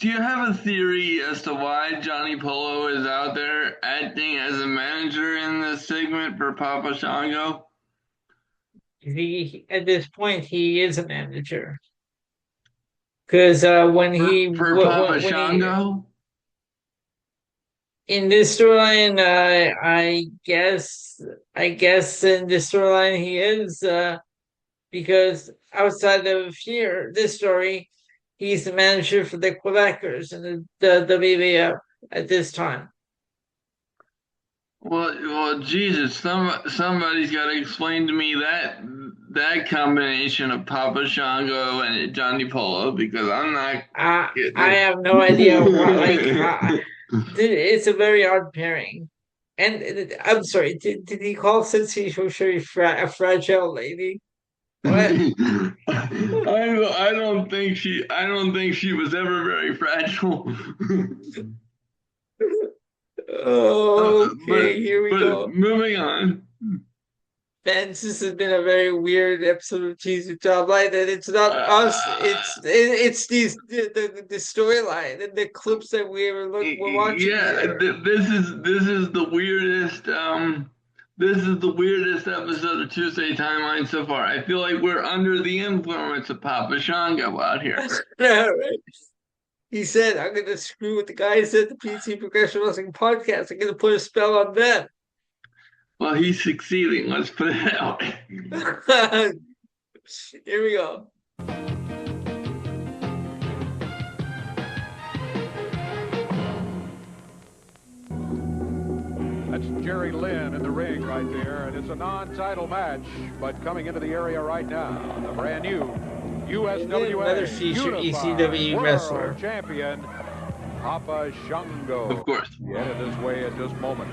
you have a theory as to why Johnny Polo is out there acting as a manager in this segment for Papa Shango? At this point, he is a manager. Because when Papa Shango? In this storyline, I guess in this storyline he is, because outside of here, this story, he's the manager for the Quebecers in the WWF at this time. Well, Jesus! Somebody's got to explain to me that combination of Papa Shango and Johnny Polo, because I'm not. I have no idea what. It's a very odd pairing. And I'm sorry, did he call Cincy Hoshiri a fragile lady? What? I don't think she was ever very fragile. Okay, here we go. Moving on. Vince, this has been a very weird episode of Cheesy Job Light, and it's not us. It's the storyline and the clips that we're watching. Yeah, this is the weirdest. This is the weirdest episode of Tuesday Timeline so far. I feel like we're under the influence of Papa Shango out here. Right. He said, "I'm going to screw with the guys at the PC Progression Wrestling Podcast. I'm going to put a spell on them." Well, he's succeeding. Let's put it out. Here we go. That's Jerry Lynn in the ring right there, and it's a non-title match, but coming into the area right now, the brand new USWA another featured ECW wrestler champion, Papa Shango. Of course. Headed this way at this moment.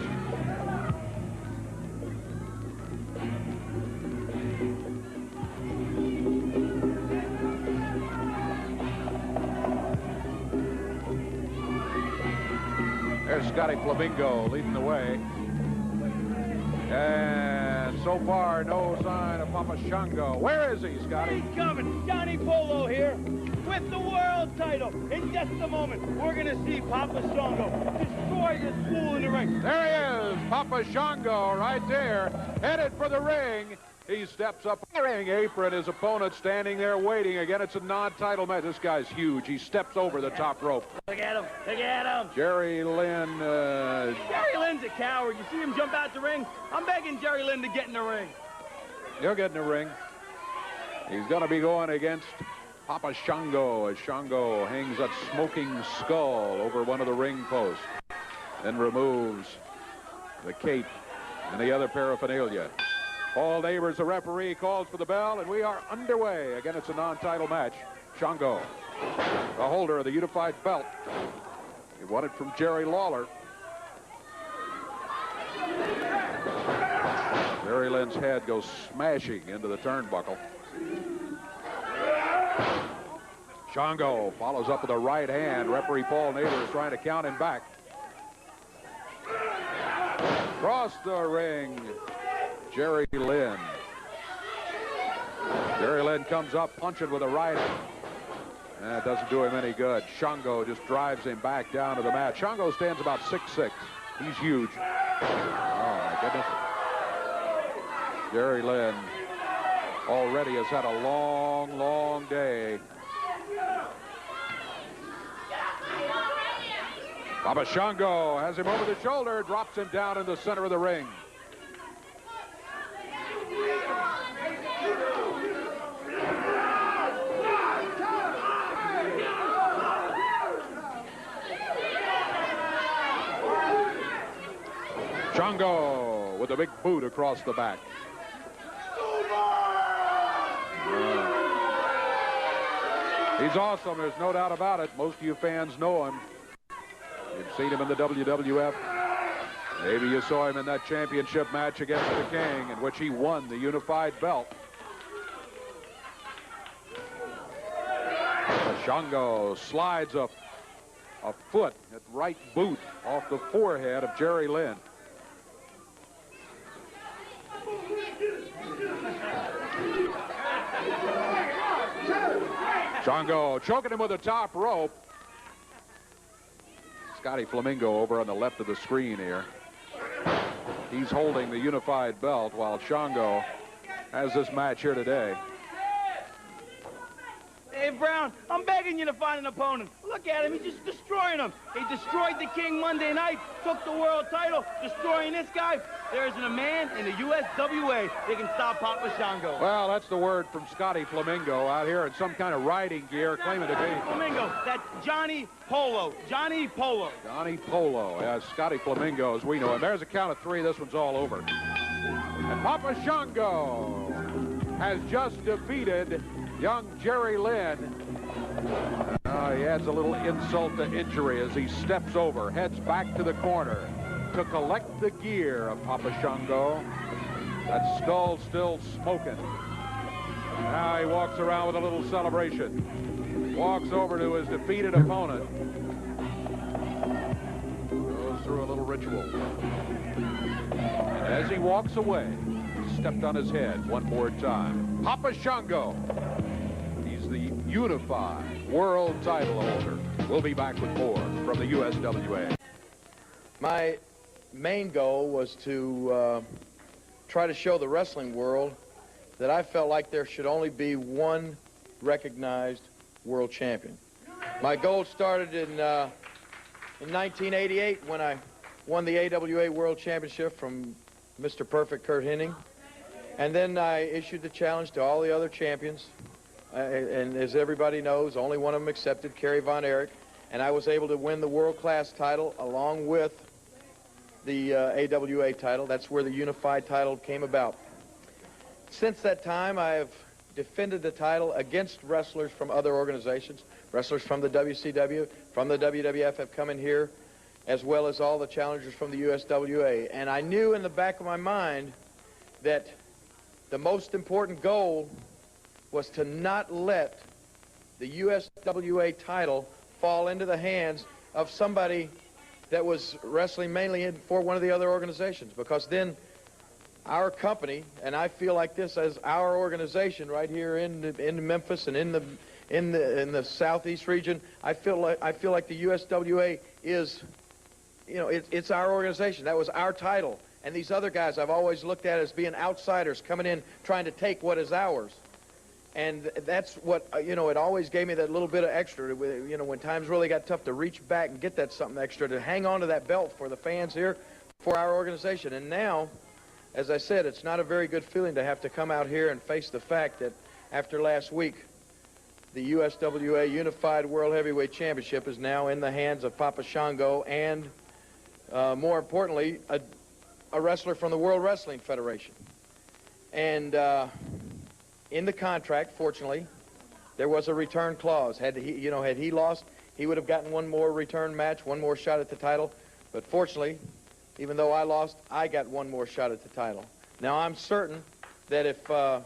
There's Scotty Flamingo leading the way. And so far, no sign of Papa Shango. Where is he, Scotty? He's coming. Johnny Polo here with the world title. In just a moment, we're going to see Papa Shango destroy this fool in the ring. There he is, Papa Shango right there, headed for the ring. He steps up the ring apron, his opponent standing there waiting. Again, it's a non-title match. This guy's huge. He steps over the top rope. Look at him. Look at him. Jerry Lynn. Jerry Lynn's a coward. You see him jump out the ring? I'm begging Jerry Lynn to get in the ring. He'll get in the ring. He's going to be going against Papa Shango as Shango hangs that smoking skull over one of the ring posts. Then removes the cape and the other paraphernalia. Paul Neighbors, the referee, calls for the bell, and we are underway. Again, it's a non-title match. Shango, the holder of the unified belt. He won it from Jerry Lawler. Jerry Lynn's head goes smashing into the turnbuckle. Shango follows up with a right hand. Referee Paul Neighbors trying to count him back. Across the ring, Jerry Lynn. Jerry Lynn comes up punching with a right hand. That doesn't do him any good. Shango just drives him back down to the mat. Shango stands about 6'6". He's huge. Oh, my goodness. Jerry Lynn already has had a long, long day. Papa Shango has him over the shoulder, drops him down in the center of the ring. Shango with a big boot across the back. He's awesome, there's no doubt about it. Most of you fans know him. You've seen him in the WWF. Maybe you saw him in that championship match against the King in which he won the unified belt. Shango slides a foot at right boot off the forehead of Jerry Lynn. Shango choking him with the top rope. Scotty Flamingo over on the left of the screen here. He's holding the unified belt while Shango has this match here today. Dave Brown, I'm begging you to find an opponent. Look at him, he's just destroying him. He destroyed the King Monday night, took the world title, destroying this guy. There isn't a man in the USWA that can stop Papa Shango. Well, that's the word from Scotty Flamingo out here in some kind of riding gear, claiming to be Flamingo, that's Johnny Polo. Johnny Polo. Johnny Polo. Yeah, Scotty Flamingo as we know him. There's a count of 3. This one's all over. And Papa Shango has just defeated young Jerry Lynn. He adds a little insult to injury as he steps over, heads back to the corner to collect the gear of Papa Shango. That skull still smoking. Now he walks around with a little celebration. Walks over to his defeated opponent. Goes through a little ritual. And as he walks away, he stepped on his head one more time. Papa Shango. He's the unified world title holder. We'll be back with more from the USWA. My main goal was to try to show the wrestling world that I felt like there should only be one recognized world champion. My goal started in 1988 when I won the AWA World Championship from Mr. Perfect Kurt Hennig. And then I issued the challenge to all the other champions. And as everybody knows, only one of them accepted, Kerry Von Erich. And I was able to win the world-class title along with the AWA title. That's where the unified title came about. Since that time, I have defended the title against wrestlers from other organizations. Wrestlers from the WCW, from the WWF have come in here, as well as all the challengers from the USWA. And I knew in the back of my mind that the most important goal was to not let the USWA title fall into the hands of somebody that was wrestling mainly for one of the other organizations, because then our company, and I feel like this as our organization right here in Memphis and in the southeast region, I feel like the USWA is, you know, it's our organization. That was our title, and these other guys I've always looked at as being outsiders coming in trying to take what is ours. And that's what, you know, it always gave me that little bit of extra, you know, when times really got tough, to reach back and get that something extra, to hang on to that belt for the fans here, for our organization. And now, as I said, it's not a very good feeling to have to come out here and face the fact that after last week, the USWA Unified World Heavyweight Championship is now in the hands of Papa Shango and, more importantly, a wrestler from the World Wrestling Federation. And in the contract, fortunately, there was a return clause. Had he lost, he would have gotten one more return match, one more shot at the title. But fortunately, even though I lost, I got one more shot at the title. Now, I'm certain that if I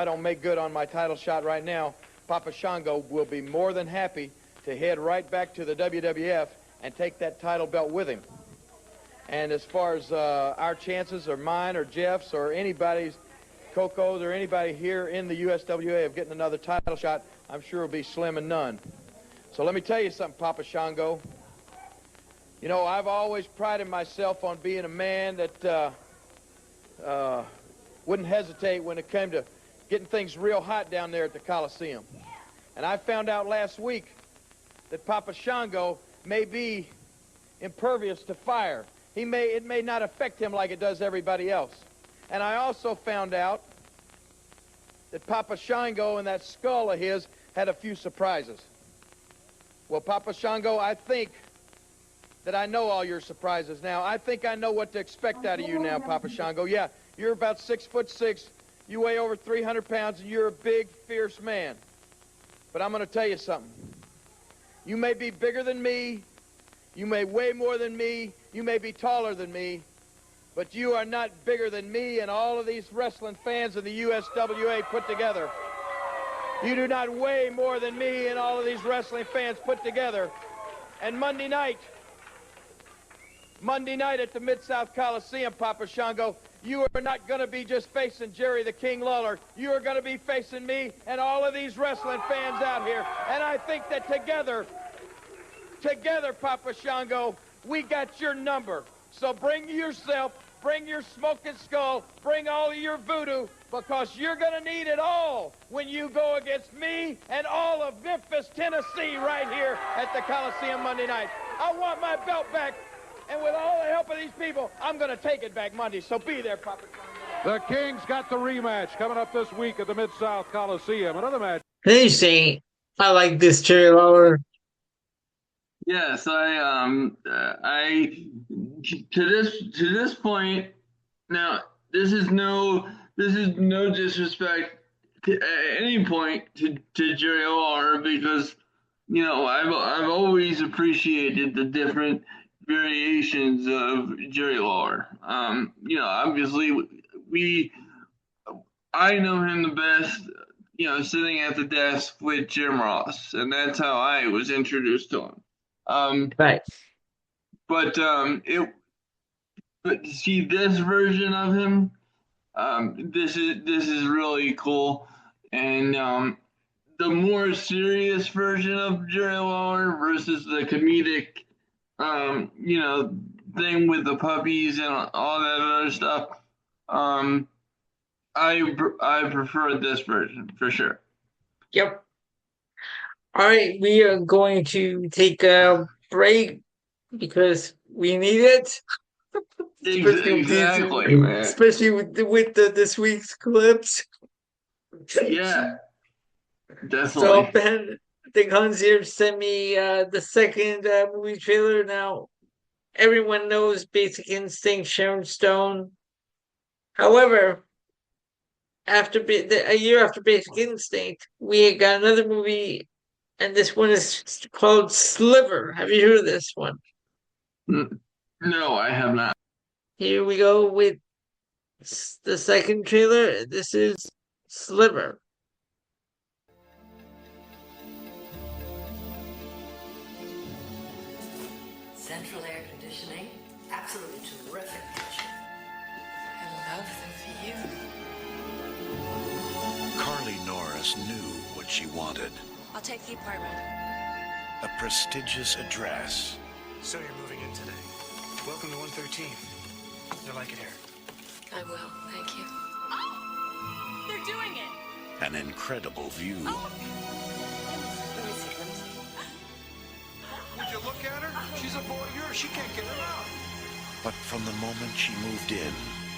don't make good on my title shot right now, Papa Shango will be more than happy to head right back to the WWF and take that title belt with him. And as far as our chances, or mine, or Jeff's, or anybody's, Coco's, or anybody here in the USWA of getting another title shot, I'm sure it'll be slim and none. So let me tell you something, Papa Shango. You know, I've always prided myself on being a man that wouldn't hesitate when it came to getting things real hot down there at the Coliseum. And I found out last week that Papa Shango may be impervious to fire. It may not affect him like it does everybody else. And I also found out that Papa Shango and that skull of his had a few surprises. Well, Papa Shango, I think that I know all your surprises now. I think I know what to expect out of you now, Papa Shango. Yeah, you're about 6'6", you weigh over 300 pounds, and you're a big, fierce man. But I'm going to tell you something. You may be bigger than me, you may weigh more than me, you may be taller than me, but you are not bigger than me and all of these wrestling fans of the USWA put together. You do not weigh more than me and all of these wrestling fans put together. And Monday night at the Mid-South Coliseum, Papa Shango, you are not going to be just facing Jerry the King Lawler. You are going to be facing me and all of these wrestling fans out here. And I think that together, Papa Shango, we got your number. So bring yourself, bring your smoking skull, bring all of your voodoo, because you're going to need it all when you go against me and all of Memphis, Tennessee right here at the Coliseum Monday night. I want my belt back, and with all the help of these people, I'm going to take it back Monday. So be there, Papa. The Kings got the rematch coming up this week at the Mid-South Coliseum. Another match. Interesting. I like this Jerry Lawler. Yes, to this point, now this is no disrespect at any point to Jerry Lawler, because I've always appreciated the different variations of Jerry Lawler. Obviously I know him the best, sitting at the desk with Jim Ross, and that's how I was introduced to him. Right. But to see this version of him, this is really cool. And the more serious version of Jerry Lawler versus the comedic, thing with the puppies and all that other stuff, I prefer this version for sure. Yep. All right, we are going to take a break because we need it. Exactly, man. Especially with this week's clips. Yeah, definitely. So Ben, the concierge sent me the second movie trailer. Now, everyone knows Basic Instinct, Sharon Stone. However, a year after Basic Instinct, we got another movie, and this one is called Sliver. Have you heard of this one? No, I have not. Here we go with the second trailer. This is Sliver. Central air conditioning, absolutely terrific picture. I love the view. Carly Norris knew what she wanted. I'll take the apartment. A prestigious address. So you're moving in today. Welcome to 113. You'll like it here. I will, thank you. Oh! They're doing it! An incredible view. Oh. Let me see. Would you look at her? She's a voyeur. She can't get her out. But from the moment she moved in,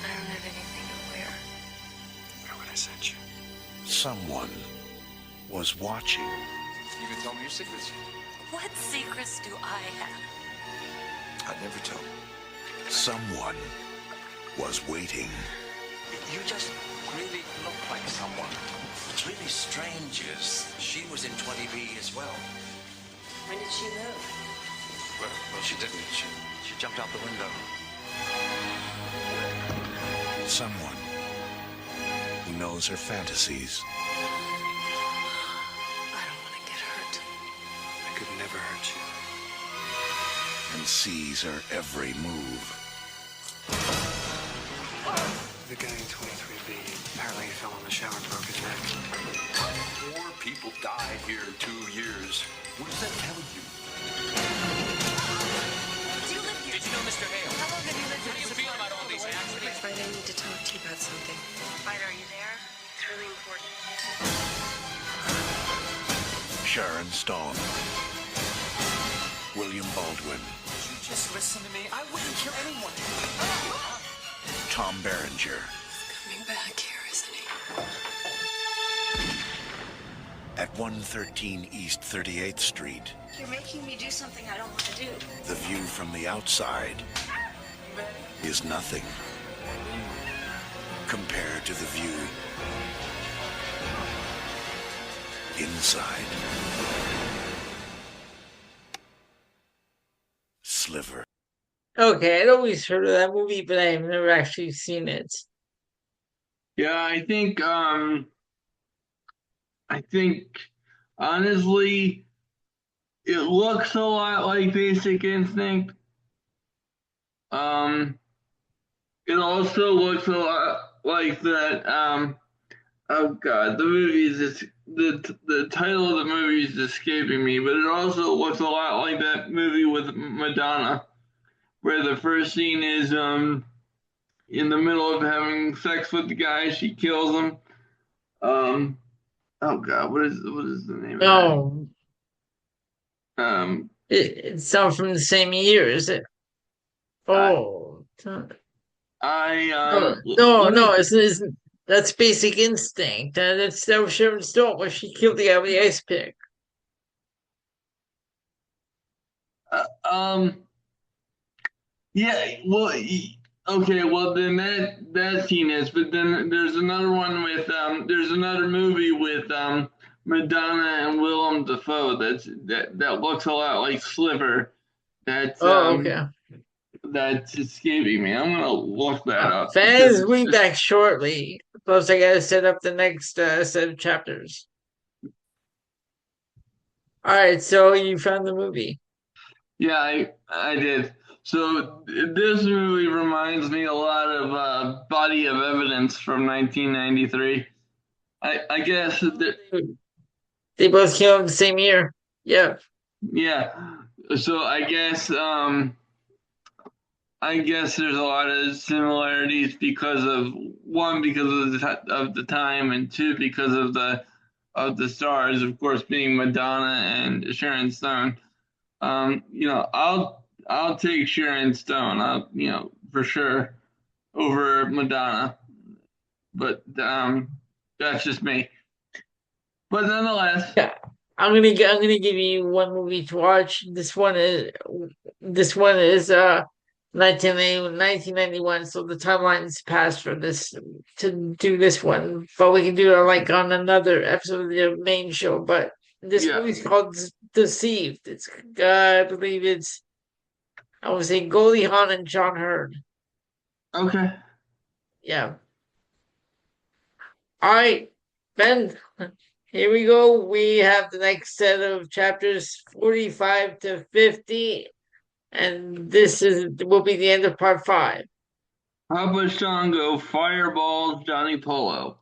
I don't have anything to wear. Where would I send you? someone was watching. You can tell me your secrets. What secrets do I have? I'd never tell. Someone was waiting. You just really look like someone. It's really strange is she was in 20B as well. When did she move? Well, she didn't. She jumped out the window. Someone who knows her fantasies. I don't want to get hurt. I could never hurt you. And sees her every move. The guy in 23B, apparently he fell in the shower and broke his neck. 4 people died here in 2 years. What does that tell you? Do you live here? Did you know Mr. Hale? How long have you lived here? How do you feel about all these accidents? Friday, I need to talk to you about something. Friday, are you there? It's really important. Sharon Stone. William Baldwin. Would you just listen to me? I wouldn't kill anyone. Tom Berenger. Coming back here, isn't he? At 113 East 38th Street, You're making me do something I don't want to do. the view from the outside is nothing compared to the view inside. Sliver. Okay, I'd always heard of that movie, but I've never actually seen it. Yeah, I think I think, honestly, it looks a lot like Basic Instinct. It also looks a lot like that. Oh God, the movie is just, the title of the movie is escaping me, but it also looks a lot like that movie with Madonna, where the first scene is in the middle of having sex with the guy, she kills him. Oh God, what is the name of No, that? it's not from the same year, is it? Oh, no, no, Let me. no, it's that's Basic Instinct. That was Sharon Stone where she killed the guy with the ice pick. Uh, um. Yeah. Well. Okay. Well, then that scene is. But then there's another one with There's another movie with Madonna and Willem Dafoe that looks a lot like Sliver. That's Oh, okay. that's escaping me. I'm gonna look that up because Fans, it's we just. back shortly. Plus, I gotta set up the next set of chapters. All right, so you found the movie. Yeah, I did. So this movie reminds me a lot of Body of Evidence from 1993. I guess that, They both came out the same year. Yeah. yeah. So I guess there's a lot of similarities because of one, because of the time, and two, because of the stars, of course, being Madonna and Sharon Stone. I'll take Sharon Stone, for sure, over Madonna, but that's just me. But nonetheless, Yeah. I'm gonna give you one movie to watch. This one is 1991, so the timeline's passed for this to do this one. But we can do it like on another episode of the main show. But this yeah. movie's called Deceived. I believe I would say Goldie Hawn and John Hurd. Okay. Yeah. All right, Ben. Here we go. We have the next set of chapters 45 to 50, and will be the end of part 5. Papa Shango fireballs Johnny Polo.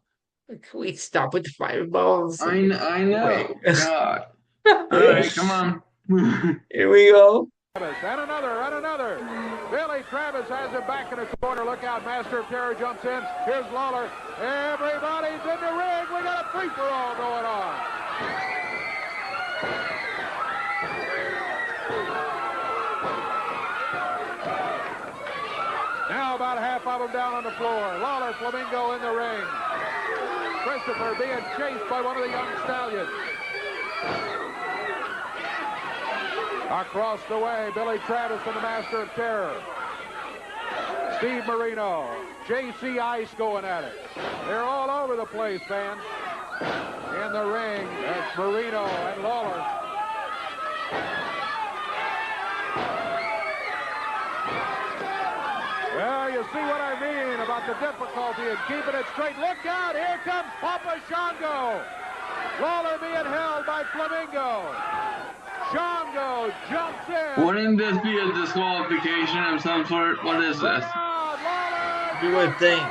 Can we stop with the fireballs? I know. God. All All right, come on. Here we go. And another. Billy Travis has it back in the corner. Look out, Master of Terror jumps in. Here's Lawler. Everybody's in the ring. We got a free-for-all going on. Now about half of them down on the floor. Lawler, Flamingo in the ring. Christopher being chased by one of the young stallions. Across the way, Billy Travis and the Master of Terror. Steve Marino, J.C. Ice going at it. They're all over the place, fans. In the ring, that's Marino and Lawler. Well, you see what I mean about the difficulty in keeping it straight. Look out, here comes Papa Shango. Lawler being held by Flamingo. Shango jumps in. Wouldn't this be a disqualification of some sort? What is this? You would think.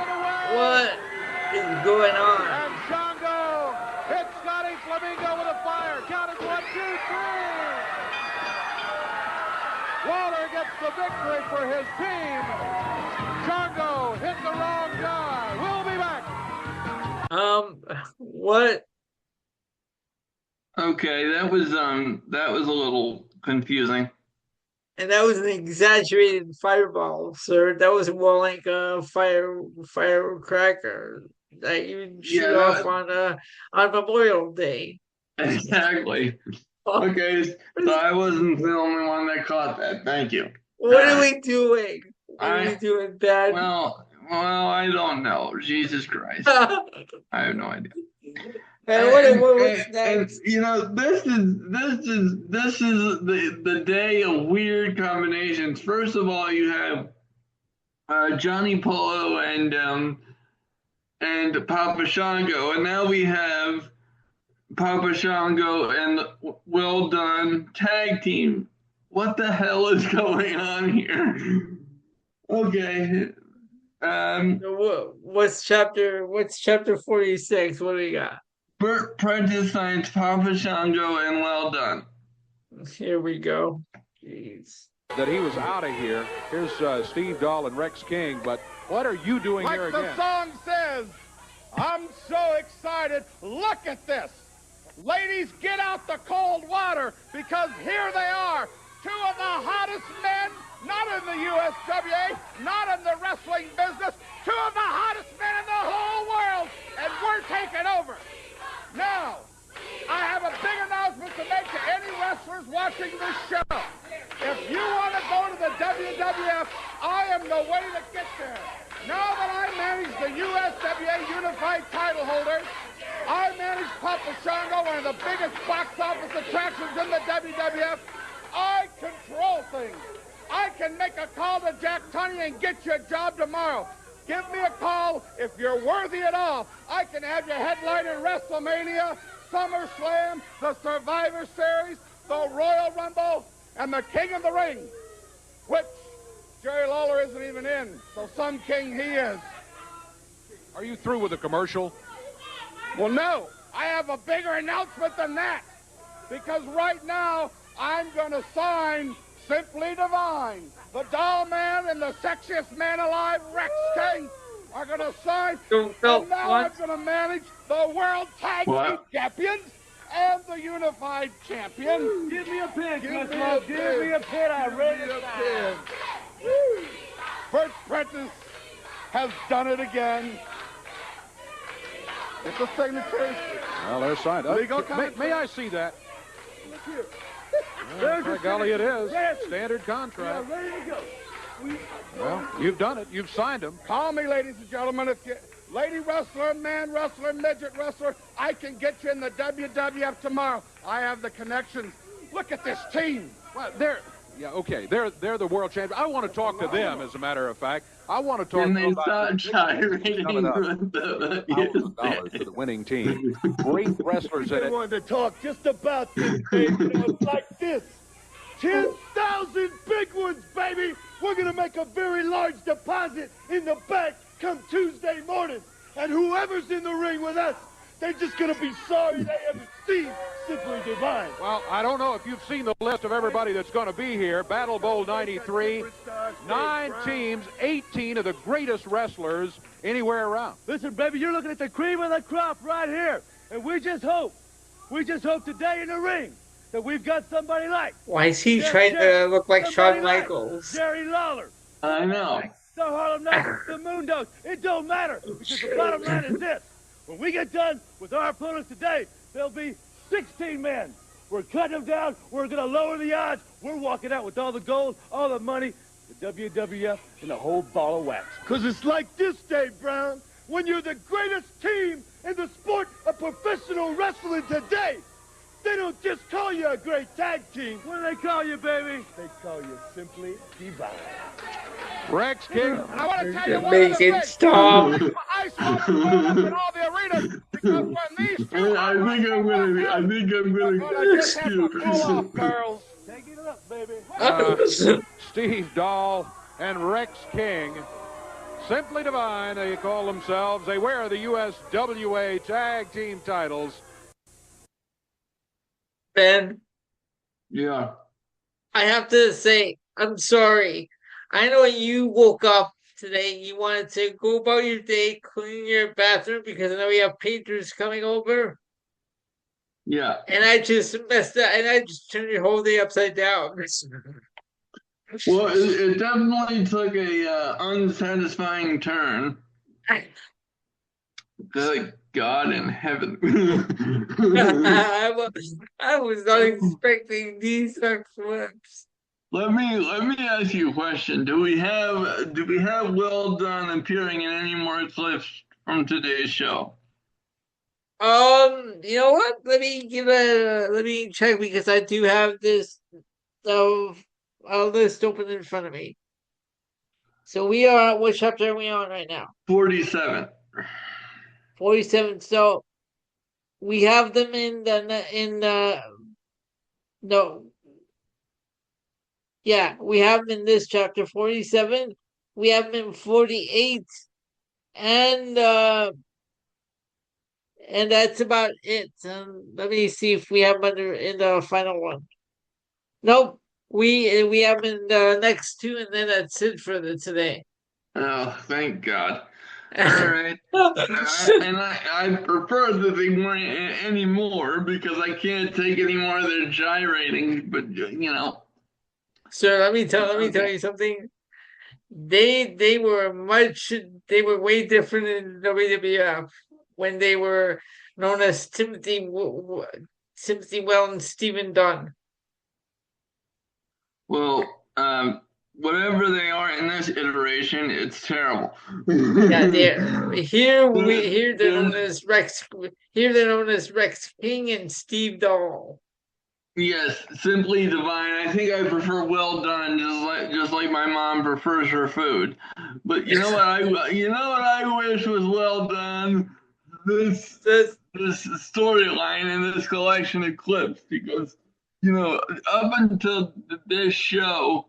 What is going on? And Shango hits Scotty Flamingo with a fire. Count it 1, 2, 3. Lawler gets the victory for his team. Shango hit the wrong guy. We'll be back. What? Okay, that was a little confusing. And that was an exaggerated fireball, sir. That was more like a firecracker that you shoot off on Memorial Day. Exactly. Okay, so I wasn't the only one that caught that. Thank you. What are we doing? What are we doing bad? Well, I don't know. Jesus Christ. I have no idea. What's next? This is the day of weird combinations. First of all, you have Johnny Polo and Papa Shango, and now we have Papa Shango and Well Done tag team. What the hell is going on here? Okay. What's chapter 46? What do we got? Burt Prentice signs Papa Shango and Well Done. Here we go. Jeez. That he was out of here. Here's Steve Dahl and Rex King, but what are you doing here again? Like the song says, I'm so excited. Look at this. Ladies, get out the cold water because here they are. Two of the hottest men, not in the USWA, not in the wrestling business. Two of the hottest men in the whole world, and we're taking over. Now, I have a big announcement to make to any wrestlers watching this show. If you want to go to the WWF, I am the way to get there. Now that I manage the USWA Unified title holders, I manage Papa Shango, one of the biggest box office attractions in the WWF. I control things. I can make a call to Jack Tunney and get you a job tomorrow. Give me a call if you're worthy at all. I can have you headlining WrestleMania, SummerSlam, the Survivor Series, the Royal Rumble, and the King of the Ring, which Jerry Lawler isn't even in, so some king he is. Are you through with the commercial? Well, no. I have a bigger announcement than that. Because right now, I'm going to sign Simply Divine. The doll man and the sexiest man alive, Rex King, are going to sign. And now I'm going to manage the World Tag Team Champions and the Unified Champion. Give me a pin, Give me a Give me a pin. I read it. Burt Prentice has done it again. It's a signature. Well, they're signed up. May I see that? Look here. Well, by golly, it is. Standard contract. Yeah, ready to go. Well, you've done it. You've signed them. Call me, ladies and gentlemen. If you, lady wrestler, man wrestler, midget wrestler, I can get you in the WWF tomorrow. I have the connections. Look at this team. Well, okay. They're the world champions. I want to talk to them, as a matter of fact. I want to talk Can to them they stop gyrating $1,000 for the winning team. Great wrestlers in I it. wanted to talk just about this, baby. Like this. 10,000 big ones, baby. We're going to make a very large deposit in the bank come Tuesday morning. And whoever's in the ring with us, they're just going to be sorry they ever seen Simply Divine. Well, I don't know if you've seen the list of everybody that's going to be here. Battle Bowl 93, 9 teams, 18 of the greatest wrestlers anywhere around. Listen, baby, you're looking at the cream of the crop right here. And we just hope today in the ring that we've got somebody like. Why is he trying to look like Shawn Michaels? Jerry Lawler. I know. The Harlem Nights, the Moondogs. It don't matter, because the bottom line is this. When we get done with our opponents today, there'll be 16 men. We're cutting them down. We're going to lower the odds. We're walking out with all the gold, all the money, the WWF, and the whole ball of wax. Because it's like this, Dave Brown, when you're the greatest team in the sport of professional wrestling today. They don't just call you a great tag team. What do they call you, baby? They call you Simply Divine. Rex King. And I want to tell you one Make other it thing. stop. I smoke in all the arenas because when these two I think I'm gonna excuse. Girls. Take it up, baby. Steve Dahl and Rex King. Simply Divine, they call themselves. They wear the USWA tag team titles. Ben, Yeah. I have to say, I'm sorry. I know you woke up today. You wanted to go about your day, clean your bathroom because I know we have painters coming over. Yeah. And I just messed up, and I just turned your whole day upside down. Well, it definitely took a unsatisfying turn. Good God in heaven! I was not expecting these flips. Let me ask you a question. Do we have Well Done appearing in any more clips from today's show? You know what? Let me check because I do have this list open in front of me. So we are, what chapter are we on right now? 47. 47. So we have them in the no, yeah, we have them in this chapter 47. We have them in 48, and that's about it. Let me see if we have them in the final one. Nope, we have them in the next two, and then that's it for today. Oh, thank God. All right. And I prefer that they weren't anymore because I can't take any more of their gyrating, but you know. Sir, let me tell you something. They were way different in WWF when they were known as Timothy Well and Stephen Dunn. Well, whatever they are in this iteration, it's terrible. Yeah, here they're known as Rex. Here they're known as Rex King and Steve Dahl. Yes, simply divine. I think I prefer well done, just like my mom prefers her food. But you know what I wish was well done. This storyline and this collection of clips, because you know up until this show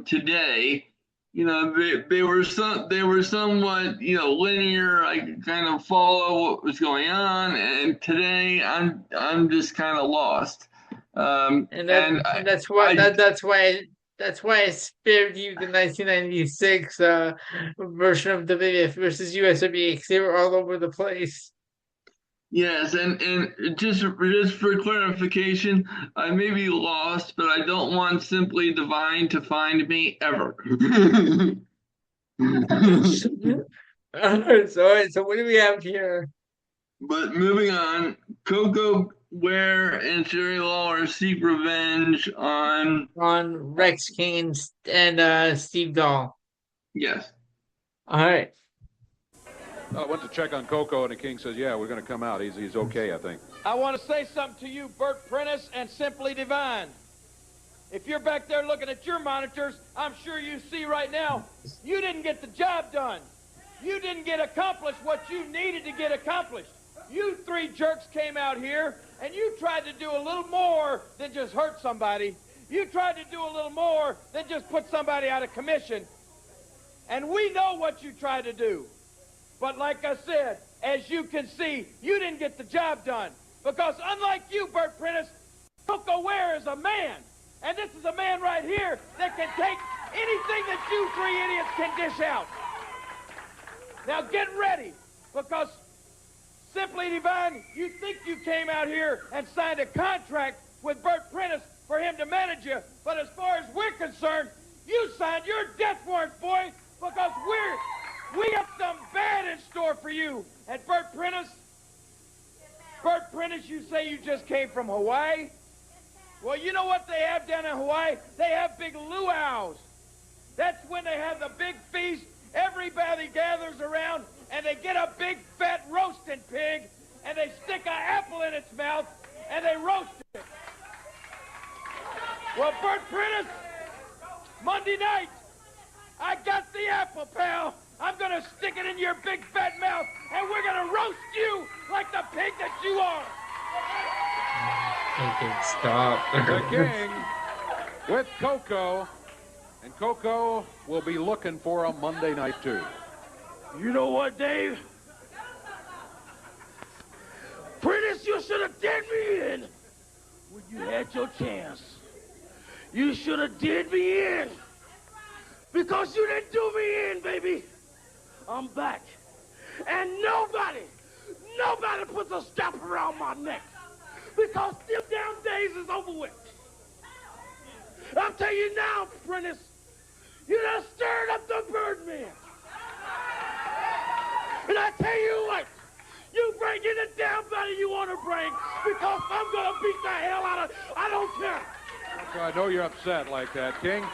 today, you know they were somewhat linear. I could kind of follow what was going on, and today I'm just kind of lost. That's why I spared you the 1996 version of WWF versus USWA because they were all over the place. Yes, and just for clarification, I may be lost, but I don't want Simply Divine to find me ever. So what do we have here? But moving on, Coco Ware and Jerry Lawler seek revenge on Rex King and Steve Dahl. Yes. All right. I went to check on Coco, and the King says, yeah, we're going to come out. He's okay, I think. I want to say something to you, Bert Prentice and Simply Divine. If you're back there looking at your monitors, I'm sure you see right now, you didn't get the job done. You didn't get accomplished what you needed to get accomplished. You three jerks came out here, and you tried to do a little more than just hurt somebody. You tried to do a little more than just put somebody out of commission. And we know what you tried to do. But like I said, as you can see, you didn't get the job done. Because unlike you, Bert Prentice, Coco Ware is a man. And this is a man right here that can take anything that you three idiots can dish out. Now get ready, because Simply Divine, you think you came out here and signed a contract with Bert Prentice for him to manage you, but as far as we're concerned, you signed your death warrant, boy, because we have some bad in store for you. And Bert Prentice, you say you just came from Hawaii? Well, you know what they have down in Hawaii? They have big luau's. That's when they have the big feast. Everybody gathers around, and they get a big, fat roasting pig, and they stick an apple in its mouth, and they roast it. Well, Bert Prentice, Monday night, I got the apple, pal. I'm going to stick it in your big, fat mouth, and we're going to roast you like the pig that you are. Okay, stop. The King with Coco, and Coco will be looking for a Monday night, too. You know what, Dave? Prentice, you should have did me in when you had your chance. You should have did me in because you didn't do me in, baby. I'm back. And nobody puts a strap around my neck because them damn days is over with. I'll tell you now, Prentice, you done stirred up the Birdman. And I tell you what, you bring in the damn body you want to bring because I'm going to beat the hell out of I don't care. So I know you're upset like that, King.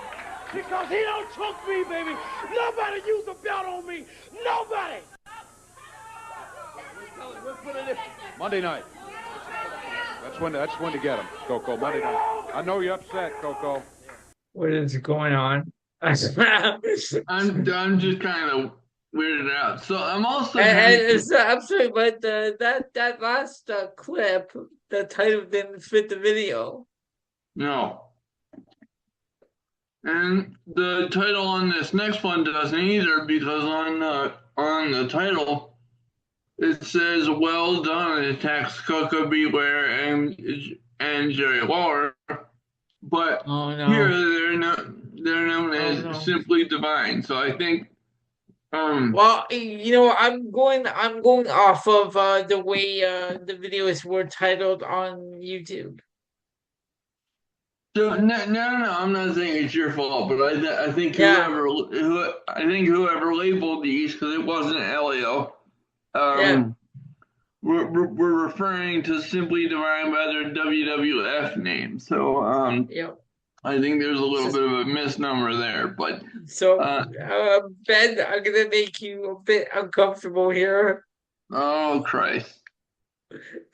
Because he don't choke me, baby. Nobody use a belt on me. Nobody. Monday night. That's when to get him, Coco. Monday night. I know you're upset, Coco. What is going on? I'm just kind of weirded out. So I'm also And kind of I'm sorry, but that last clip, the title didn't fit the video. no. And the title on this next one doesn't either because on the title it says "Well done, attacks Coco Beware and Jerry Lawler," but here they're known as Simply Divine. So I think well, I'm going off of the way the videos were titled on YouTube. So no, I'm not saying it's your fault, but I think whoever labeled these because it wasn't Elio. We're referring to Simply Divine by their WWF name. So I think there's a little bit of a misnomer there, but so Ben, I'm gonna make you a bit uncomfortable here. Oh Christ.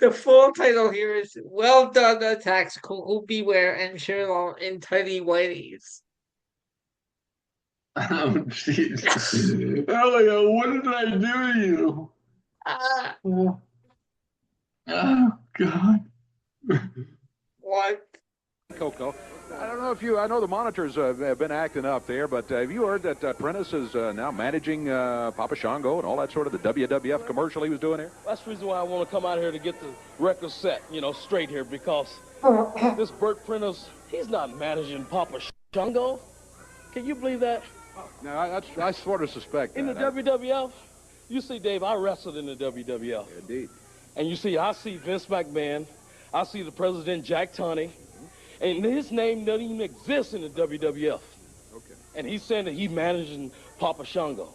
The full title here is "Well Done Attacks Coco Beware and Sherlock in Tiny Whities." Oh jeez. Elio, what did I do to you? Oh God. What? Coco. I don't know if I know the monitors have been acting up there, but have you heard that Prentice is now managing Papa Shango and all that sort of the WWF commercial he was doing here? That's the reason why I want to come out here to get the record set, straight here, because this Bert Prentice, he's not managing Papa Shango. Can you believe that? No, I sort of suspect that. In the WWF, you see, Dave, I wrestled in the WWF. Indeed. And you see, I see Vince McMahon, I see the president, Jack Tunney, and his name doesn't even exist in the WWF. Okay. And he's saying that he's managing Papa Shango.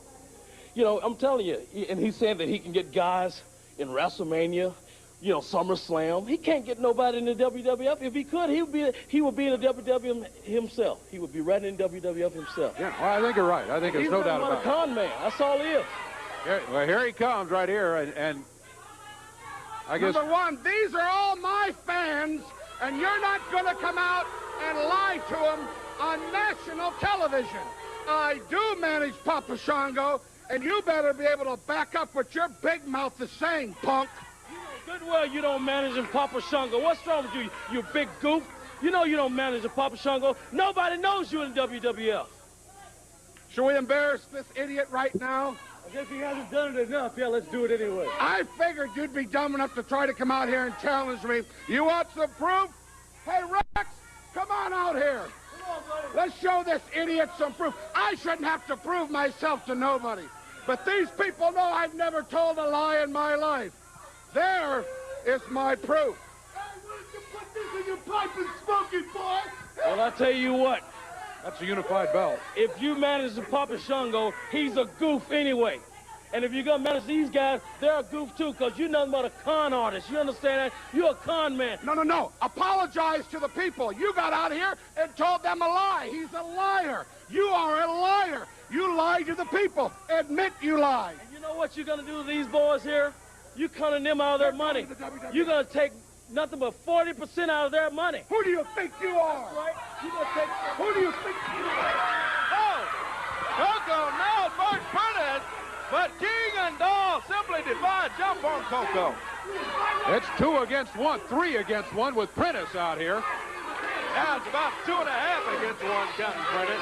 I'm telling you, and he's saying that he can get guys in WrestleMania, SummerSlam. He can't get nobody in the WWF. If he could, he would be in the WWF himself. He would be right in WWF himself. Yeah, well, I think you're right. I think there's no doubt about it. He's a con man. That's all he is. Here he comes right here, and I guess... Number one, these are all my fans, and you're not going to come out and lie to them on national television. I do manage Papa Shango, and you better be able to back up what your big mouth is saying, punk. Good well you don't manage in Papa Shango. What's wrong with you, you big goof? You know you don't manage in Papa Shango. Nobody knows you in WWF. Should we embarrass this idiot right now? I guess he hasn't done it enough. Yeah, let's do it anyway. I figured you'd be dumb enough to try to come out here and challenge me. You want some proof? Hey, Rex, come on out here. Come on, buddy. Let's show this idiot some proof. I shouldn't have to prove myself to nobody. But these people know I've never told a lie in my life. There is my proof. Hey, why don't you put this in your pipe and smoke it, boy? Well, I tell you what. That's a unified belt. If you manage the Papa Shango, he's a goof anyway. And if you're going to manage these guys, they're a goof too, because you're nothing but a con artist. You understand that? You're a con man. No. Apologize to the people. You got out here and told them a lie. He's a liar. You are a liar. You lied to the people. Admit you lied. And you know what you're going to do to these boys here? You're cutting them out of their money. You're going to take nothing but 40% out of their money. Who do you think you are? That's right. You're going to take... Who do you think you are? Oh! Coco nailed Bert Prentice, but King and Doll Simply Divine jump on Coco. It's 2 against 1, 3 against 1 with Prentice out here. Now it's about 2.5 against 1 counting Prentice.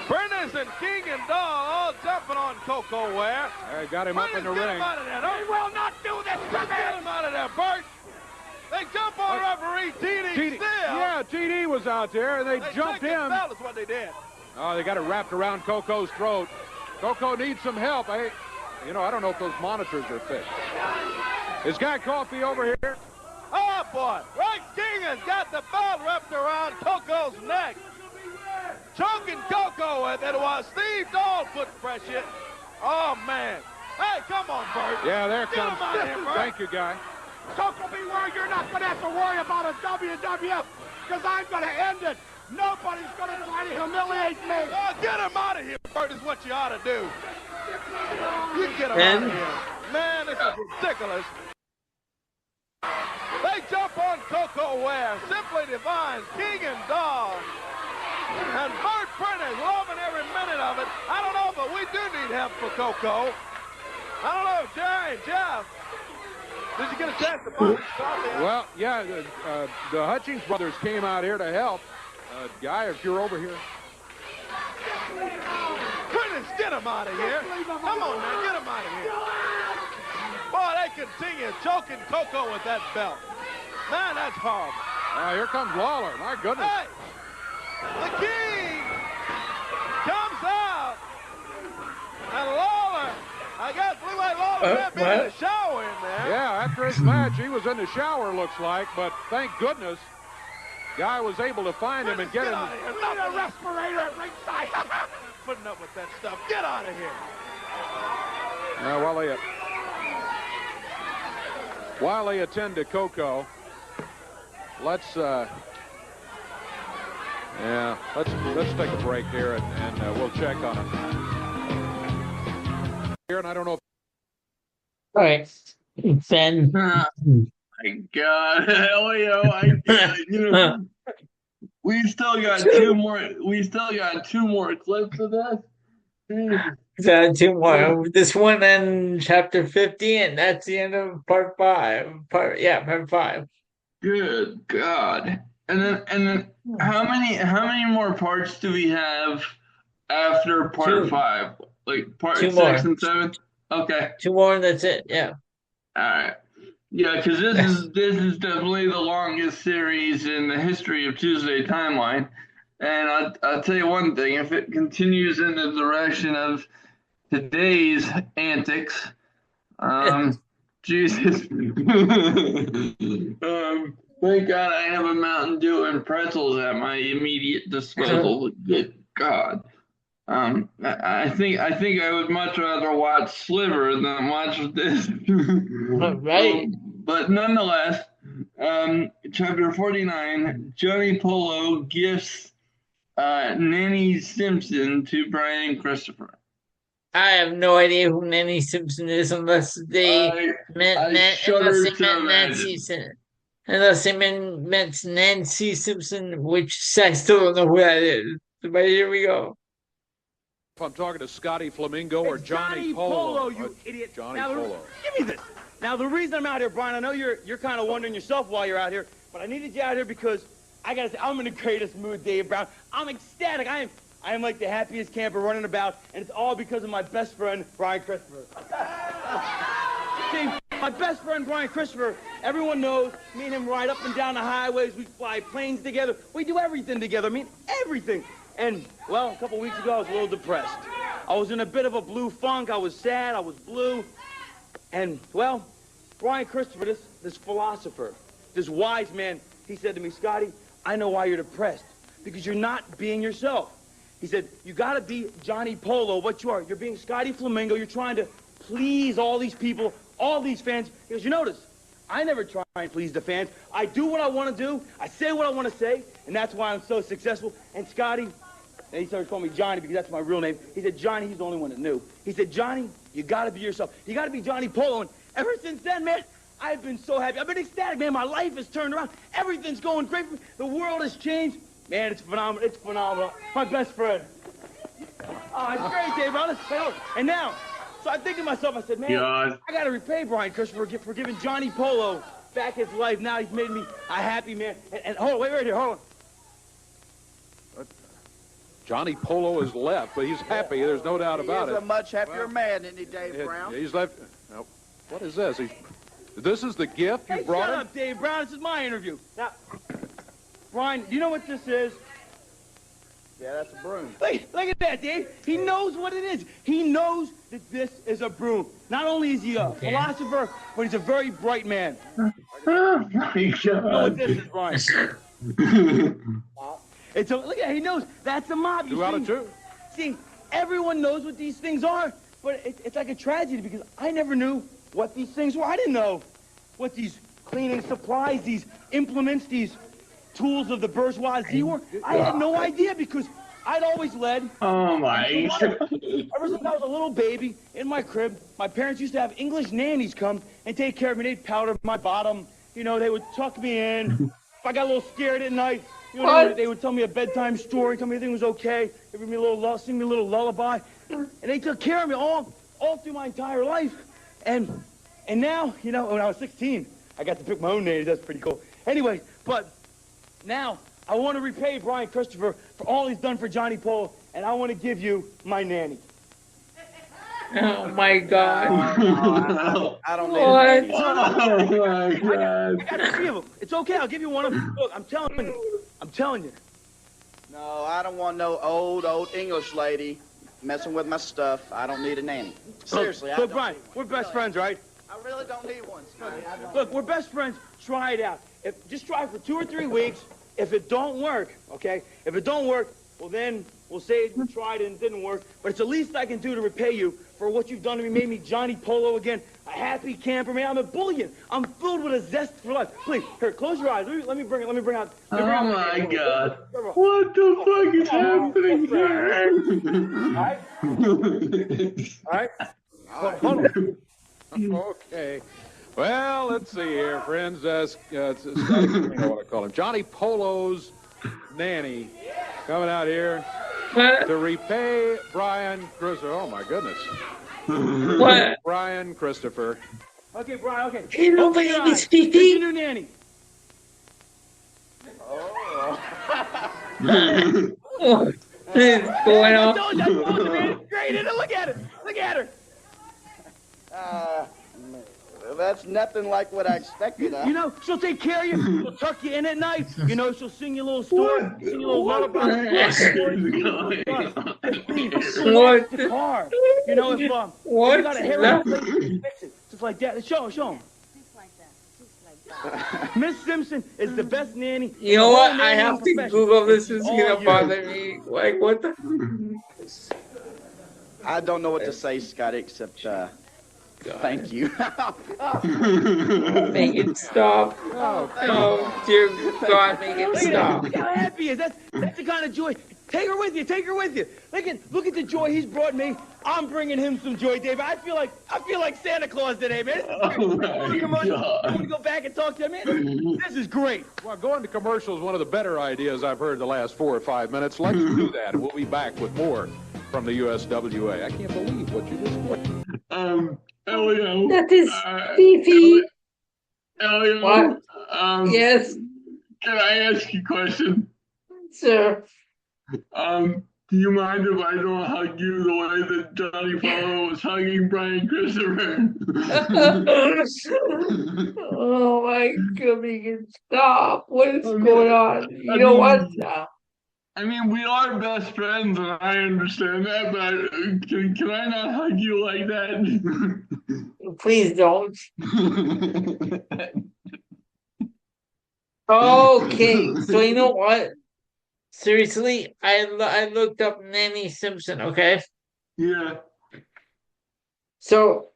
Prentice and King and Doll all jumping on Coco Ware. They got him up in the ring. Get him out of there. They will not do this to me. Get him out of there, Bert. They jump on referee TD still. Yeah, TD was out there, and they jumped him. That's what they did. Oh, they got it wrapped around Coco's throat. Coco needs some help. I don't know if those monitors are fixed. Is Guy Coffey over here? Oh, boy. Rex King has got the belt wrapped around Coco's neck. Choking Coco with it while Steve Dahl puts pressure. Oh, man. Hey, come on, Bert. Yeah, there comes. Here, Thank you, Guy. Coco, beware, you're not going to have to worry about a WWF, because I'm going to end it. Nobody's going to try to humiliate me. Oh, get him out of here, Bert, is what you ought to do. You get him out of here. Man, this is ridiculous. They jump on Coco Ware, Simply Divine, King and Doll. And Bert Prentice, loving every minute of it. I don't know, but we do need help for Coco. I don't know, Jerry and Jeff. Did you get a chance to punch? Well, yeah, the Hutchings brothers came out here to help. Guy, if you're over here. Prentice, get him out of here. Come on, man, get him out of here. Boy, they continue choking Coco with that belt. Man, that's horrible. Here comes Lawler. My goodness. Hey, the King comes out. And Lawler, I guess Blue Eye Lawler might be in the shower in there. Yeah, after his match, he was in the shower, looks like. But thank goodness, Guy was able to find him and get him. We need a respirator at ringside. Putting up with that stuff. Get out of here. While they attend to Coco, let's take a break here and we'll check on him. Here, and I don't know. All right, Ben. My God, Elio, we still got two more. We still got two more clips of this. Two more. This one and chapter 50, and that's the end of part 5. Part 5. Good God! And then, how many more parts do we have after part 5? Like part 6 and 7? Okay. 2 more, and that's it. Yeah. All right. Yeah, because this is definitely the longest series in the history of Tuesday Timeline. And I'll tell you one thing: if it continues in the direction of today's antics, Jesus, thank God I have a Mountain Dew and pretzels at my immediate disposal. Good God. I think I would much rather watch Sliver than watch this. Right. But nonetheless, chapter 49, Johnny Polo gifts Nanny Simpson to Brian and Christopher. I have no idea who Nanny Simpson is unless they meant Nancy Simpson. Unless they meant Nancy Simpson, which I still don't know who that is. But here we go. If I'm talking to Scotty Flamingo or Johnny Polo, you idiot. Johnny Polo. Give me this. Now, the reason I'm out here, Brian, I know you're kind of wondering yourself why you're out here, but I needed you out here because I got to say, I'm in the greatest mood, Dave Brown. I'm ecstatic. I am like the happiest camper running about, and it's all because of my best friend, Brian Christopher. See, my best friend, Brian Christopher, everyone knows me and him ride up and down the highways. We fly planes together. We do everything together. I mean, everything. And, well, a couple weeks ago, I was a little depressed. I was in a bit of a blue funk. I was sad. I was blue. And, well, Brian Christopher, this philosopher, this wise man, he said to me, Scotty, I know why you're depressed. Because you're not being yourself. He said, you got to be Johnny Polo, what you are. You're being Scotty Flamingo. You're trying to please all these people, all these fans. Because you notice, I never try and please the fans. I do what I want to do. I say what I want to say. And that's why I'm so successful. And Scotty, and he started calling me Johnny because that's my real name. He said, Johnny, he's the only one that knew. He said, Johnny, you got to be yourself. You got to be Johnny Polo. And ever since then, man, I've been so happy. I've been ecstatic, man. My life has turned around. Everything's going great for me. The world has changed. Man, it's phenomenal. It's phenomenal. My best friend. Oh, it's great, Dave. And now, so I think to myself, I said, man, I got to repay Brian Christopher for giving Johnny Polo back his life. Now he's made me a happy man. And hold on, wait right here, hold on. Johnny Polo is left, but he's happy. There's no doubt about it. He's a much happier man, isn't he, Dave Brown? He's left. No. What is this? This is the gift you brought him? Shut up, Dave Brown. This is my interview. Now, Brian, do you know what this is? Yeah, that's a broom. Look at that, Dave. He knows what it is. He knows that this is a broom. Not only is he a philosopher, but he's a very bright man. Oh, my God. You know what this is, Brian? Look at it. He knows that's a mop. Two out of two. See, everyone knows what these things are, but it's like a tragedy because I never knew what these things were. I didn't know what these cleaning supplies, these implements, these tools of the bourgeoisie were. I had no idea because I'd always led. Oh, my God. Ever since I was a little baby in my crib, my parents used to have English nannies come and take care of me. They'd powder my bottom. You know, they would tuck me in. If I got a little scared at night, You know, they would tell me a bedtime story, tell me everything was okay, give me a little, sing me a little lullaby, and they took care of me all through my entire life. And now, you know, when I was 16, I got to pick my own nannies. That's pretty cool. Anyway, but now I want to repay Brian Christopher for all he's done for Johnny Polo, and I want to give you my nanny. Oh my God! I don't need What? a nanny. Oh my God! I got 3 of them. It's okay. I'll give you one of them. Look, I'm telling you. No, I don't want no old English lady messing with my stuff. I don't need a nanny. Seriously, Look, Brian, we're best friends, right? I really don't need one, Scotty. Look, we're best friends. Try it out. Just try it for 2 or 3 weeks. If it don't work, okay? If it don't work, well then we'll say we tried and it didn't work. But it's the least I can do to repay you for what you've done to me. Made me Johnny Polo again, a happy camper, man. I'm a bullion. I'm filled with a zest for life. Please, here, close your eyes. Let me bring out. Oh my God! What the fuck is happening here? All right. Hold on. Okay. Well, let's see here, friends. I want to call him Johnny Polo's nanny, coming out here to repay Brian Christopher. Oh my goodness. What? Brian Christopher. Okay, Brian. Okay. You know my name is Fifi. Here's your new nanny. What is going I on? told you, man. Great, isn't it? Look at her. Look at her. That's nothing like what I expected. You know, she'll take care of you. She'll tuck you in at night. You know, she'll sing you a little story, sing you a little lullaby. What? The car. You know, if you got a hair out, fix it. Just like that. Show him. Miss Simpson is the best nanny. You know what? I have to Google this. It's gonna bother me. Like, what the? I don't know what to say, Scotty, except thank you. Make it stop. Oh, dear God, make it stop. Look how happy he is. That's the kind of joy. Take her with you. Take her with you. Look at the joy he's brought me. I'm bringing him some joy, David. I feel like Santa Claus today, man. Oh my God! I want to go back and talk to him, man. This is great. Well, going to commercial is one of the better ideas I've heard the last 4 or 5 minutes. Let's do that, and we'll be back with more from the USWA. I can't believe what you just did. Elio. That is Fifi. Elio. What? Yes. Can I ask you a question? Sure. Do you mind if I don't hug you the way that Johnny Polo was hugging Brian Christopher? Oh my God, make it stop. What is going on? You know what? I mean, we are best friends, and I understand that, but can I not hug you like that? Please don't. Okay, so you know what? Seriously, I looked up Nanny Simpson, okay? Yeah. So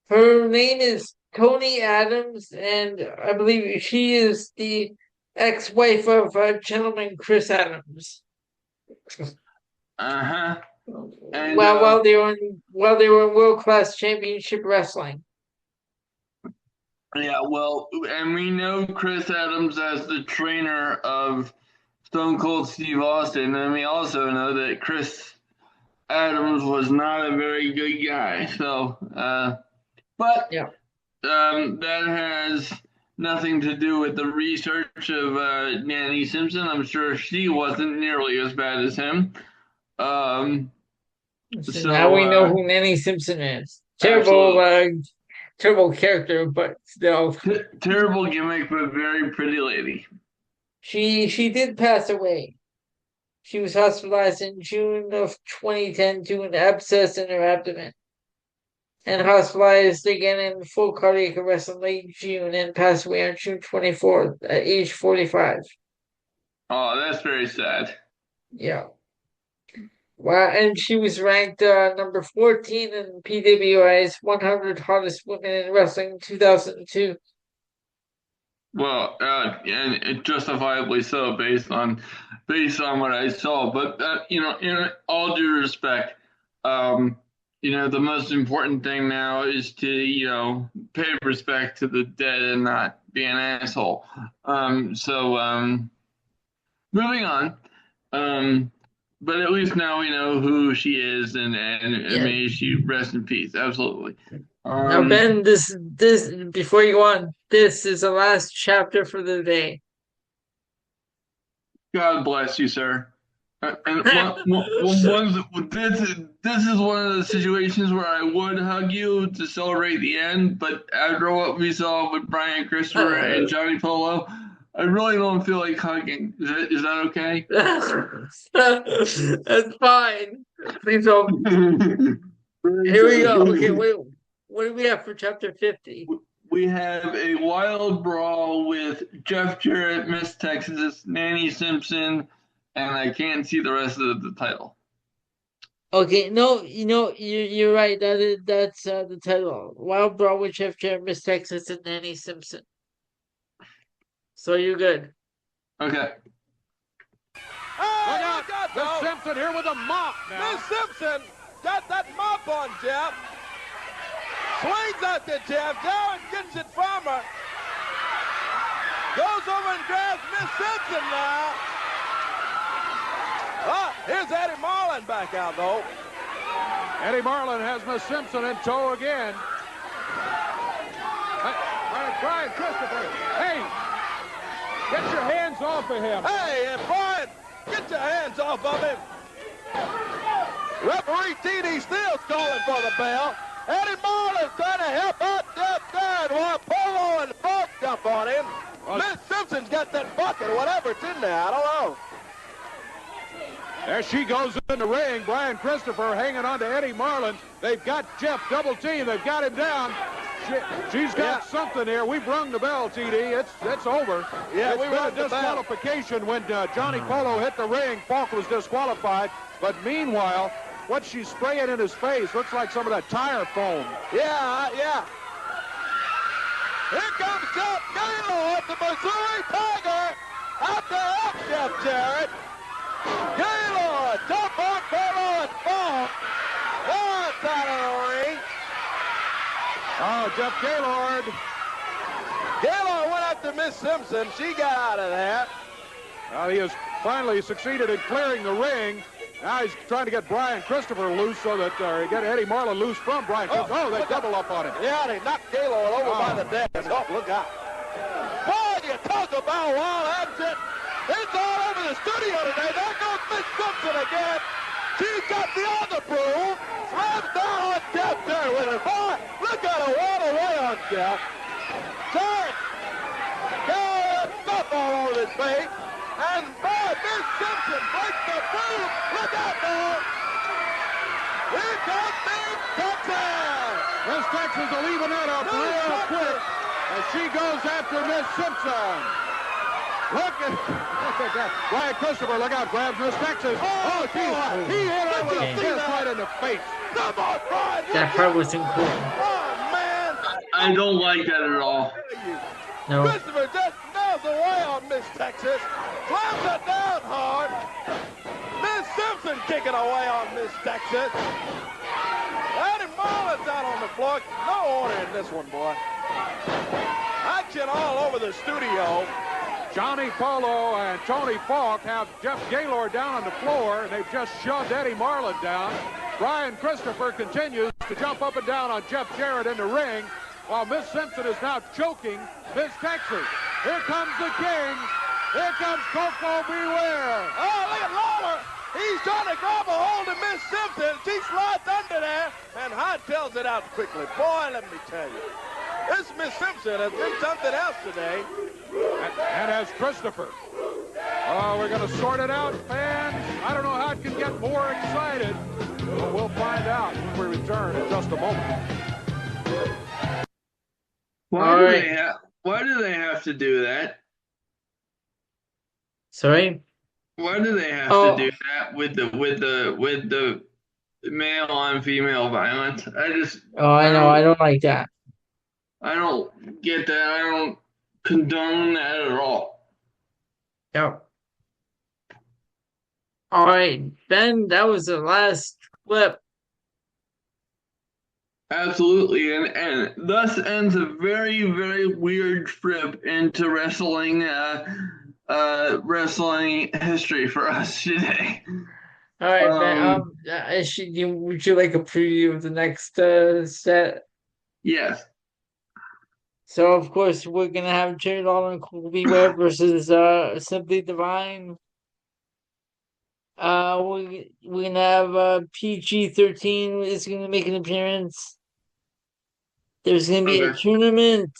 her name is Tony Adams, and I believe she is the ex-wife of gentleman Chris Adams. Uh-huh. And, while they were in world-class championship wrestling. Yeah, well, and we know Chris Adams as the trainer of Stone Cold Steve Austin, and we also know that Chris Adams was not a very good guy. So, but yeah. That has nothing to do with the research of Nanny Simpson. I'm sure she wasn't nearly as bad as him. So now we know who Nanny Simpson is. Terrible character, but still. Terrible gimmick, but very pretty lady. She did pass away. She was hospitalized in June of 2010 to an abscess in her abdomen, and hospitalized again in full cardiac arrest in late June, and passed away on June 24th at age 45. Oh, that's very sad. Yeah. Wow, and she was ranked number 14 in PWI's 100 Hottest Women in Wrestling in 2002. Well, and justifiably so, based on what I saw. But in all due respect, the most important thing now is to pay respect to the dead and not be an asshole. moving on. But at least now we know who she is, and may she rest in peace. Absolutely. Now, Ben, this before you go on, this is the last chapter for the day. God bless you, sir. And this is one of the situations where I would hug you to celebrate the end, but after what we saw with Brian Christopher and Johnny Polo, I really don't feel like hugging. Is that okay? That's fine. Please don't. Here we go. Okay, wait. What do we have for chapter 50? We have a wild brawl with Jeff Jarrett, Miss Texas, Nanny Simpson, and I can't see the rest of the title. Okay, no, you're right. That's the title. Wild Brawl with Jeff Jarrett, Miss Texas, and Nanny Simpson. So you're good. Okay. Look out! Miss Simpson here with a mop now. Miss Simpson got that mop on Jeff. Swings at the Jeff. Jarrett gets it from her. Goes over and grabs Miss Simpson now. Here's Eddie Marlin back out, though. Eddie Marlin has Miss Simpson in tow again. Brian Christopher, hey, get your hands off of him. Hey, Brian, get your hands off of him. Referee T.D. Steele's calling for the bell. Eddie Marlin's trying to help out Jeff Jarrett while Polo and Falk jump on him. Miss Simpson's got that bucket or whatever it's in there. I don't know. There she goes in the ring. Brian Christopher hanging on to Eddie Marlin. They've got Jeff double team. They've got him down. She's got something here. We've rung the bell, TD. It's over. Yeah, we got a disqualification when Johnny Polo hit the ring. Falk was disqualified. But meanwhile, what she's spraying in his face looks like some of that tire foam. Yeah. Here comes Jeff Gaylord, the Missouri Tiger, out to help Jeff Jarrett. Gaylord, jump on Polo and Falk. Lawrence out of the ring. Oh, Jeff Gaylord. Gaylord went after Miss Simpson. She got out of there. Well, he has finally succeeded in clearing the ring. Now he's trying to get Brian Christopher loose so that get Eddie Marlin loose from Brian Christopher. Oh, they double up on him. Yeah, they knocked Gaylord over by the desk. Oh, look out. Boy, you talk about wild action. It's all over the studio today. There goes Miss Simpson again. She's got the other broom. Slams down on Jeff Jarrett with it. Boy, look at her water away on Jeff. Jarrett. Stuff all over his face. And boy, Miss Simpson breaks the broom. Look out now. Here comes Miss Texas. Miss Texas will even that up real quick as she goes after Miss Simpson. Look at that. Brian Christopher, look out, grabs Miss Texas. Oh, he hit her with a fist right in the face. Come on, Brian. That part was incredible. Oh, man. I don't like that at all. No. Christopher just nails away on Miss Texas. Slams her down hard. Miss Simpson kicking away on Miss Texas. Eddie Marlin's out on the floor. No order in this one, boy. Action all over the studio. Johnny Polo and Tony Falk have Jeff Gaylord down on the floor, and they've just shoved Eddie Marlin down. Brian Christopher continues to jump up and down on Jeff Jarrett in the ring, while Miss Simpson is now choking Miss Texas. Here comes the King. Here comes Coco Beware. Oh, look at Lawler. He's trying to grab a hold of Miss Simpson. She slides under there and hightails it out quickly. Boy, let me tell you. This Miss Simpson has been something else today. And as Christopher. Oh, we're going to sort it out, fans. I don't know how it can get more excited, but we'll find out when we return in just a moment. Why do they have to do that? Sorry? Why do they have to do that with the male on female violence? I know. I don't like that. I don't get that. I don't condone that at all. Yep. All right, Ben, that was the last clip. Absolutely, and thus ends a very, very weird trip into wrestling. wrestling history for us today. All right, man. Would you like a preview of the next set? Yes. So of course we're gonna have Jerry Lawler and Colby Webb versus Simply Divine. We're gonna have PG-13 is gonna make an appearance. There's gonna be a tournament,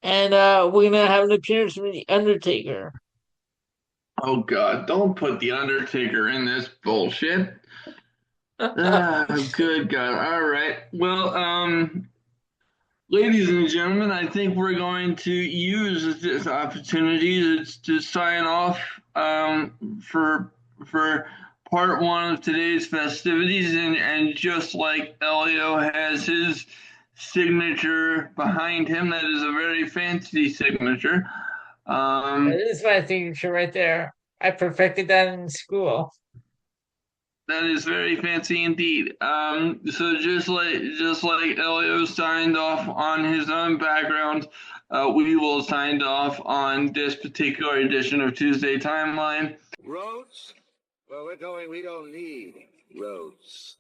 and we're gonna have an appearance from the Undertaker. Oh God! Don't put the Undertaker in this bullshit. Good God! All right. Well, ladies and gentlemen, I think we're going to use this opportunity to sign off for part one of today's festivities, and just like Elio has his signature behind him, that is a very fancy signature. That is my signature right there. I perfected that in school. That is very fancy indeed. So just like Elio signed off on his own background, we will sign off on this particular edition of Tuesday Timeline. Roads? Well, we're going, we don't need roads.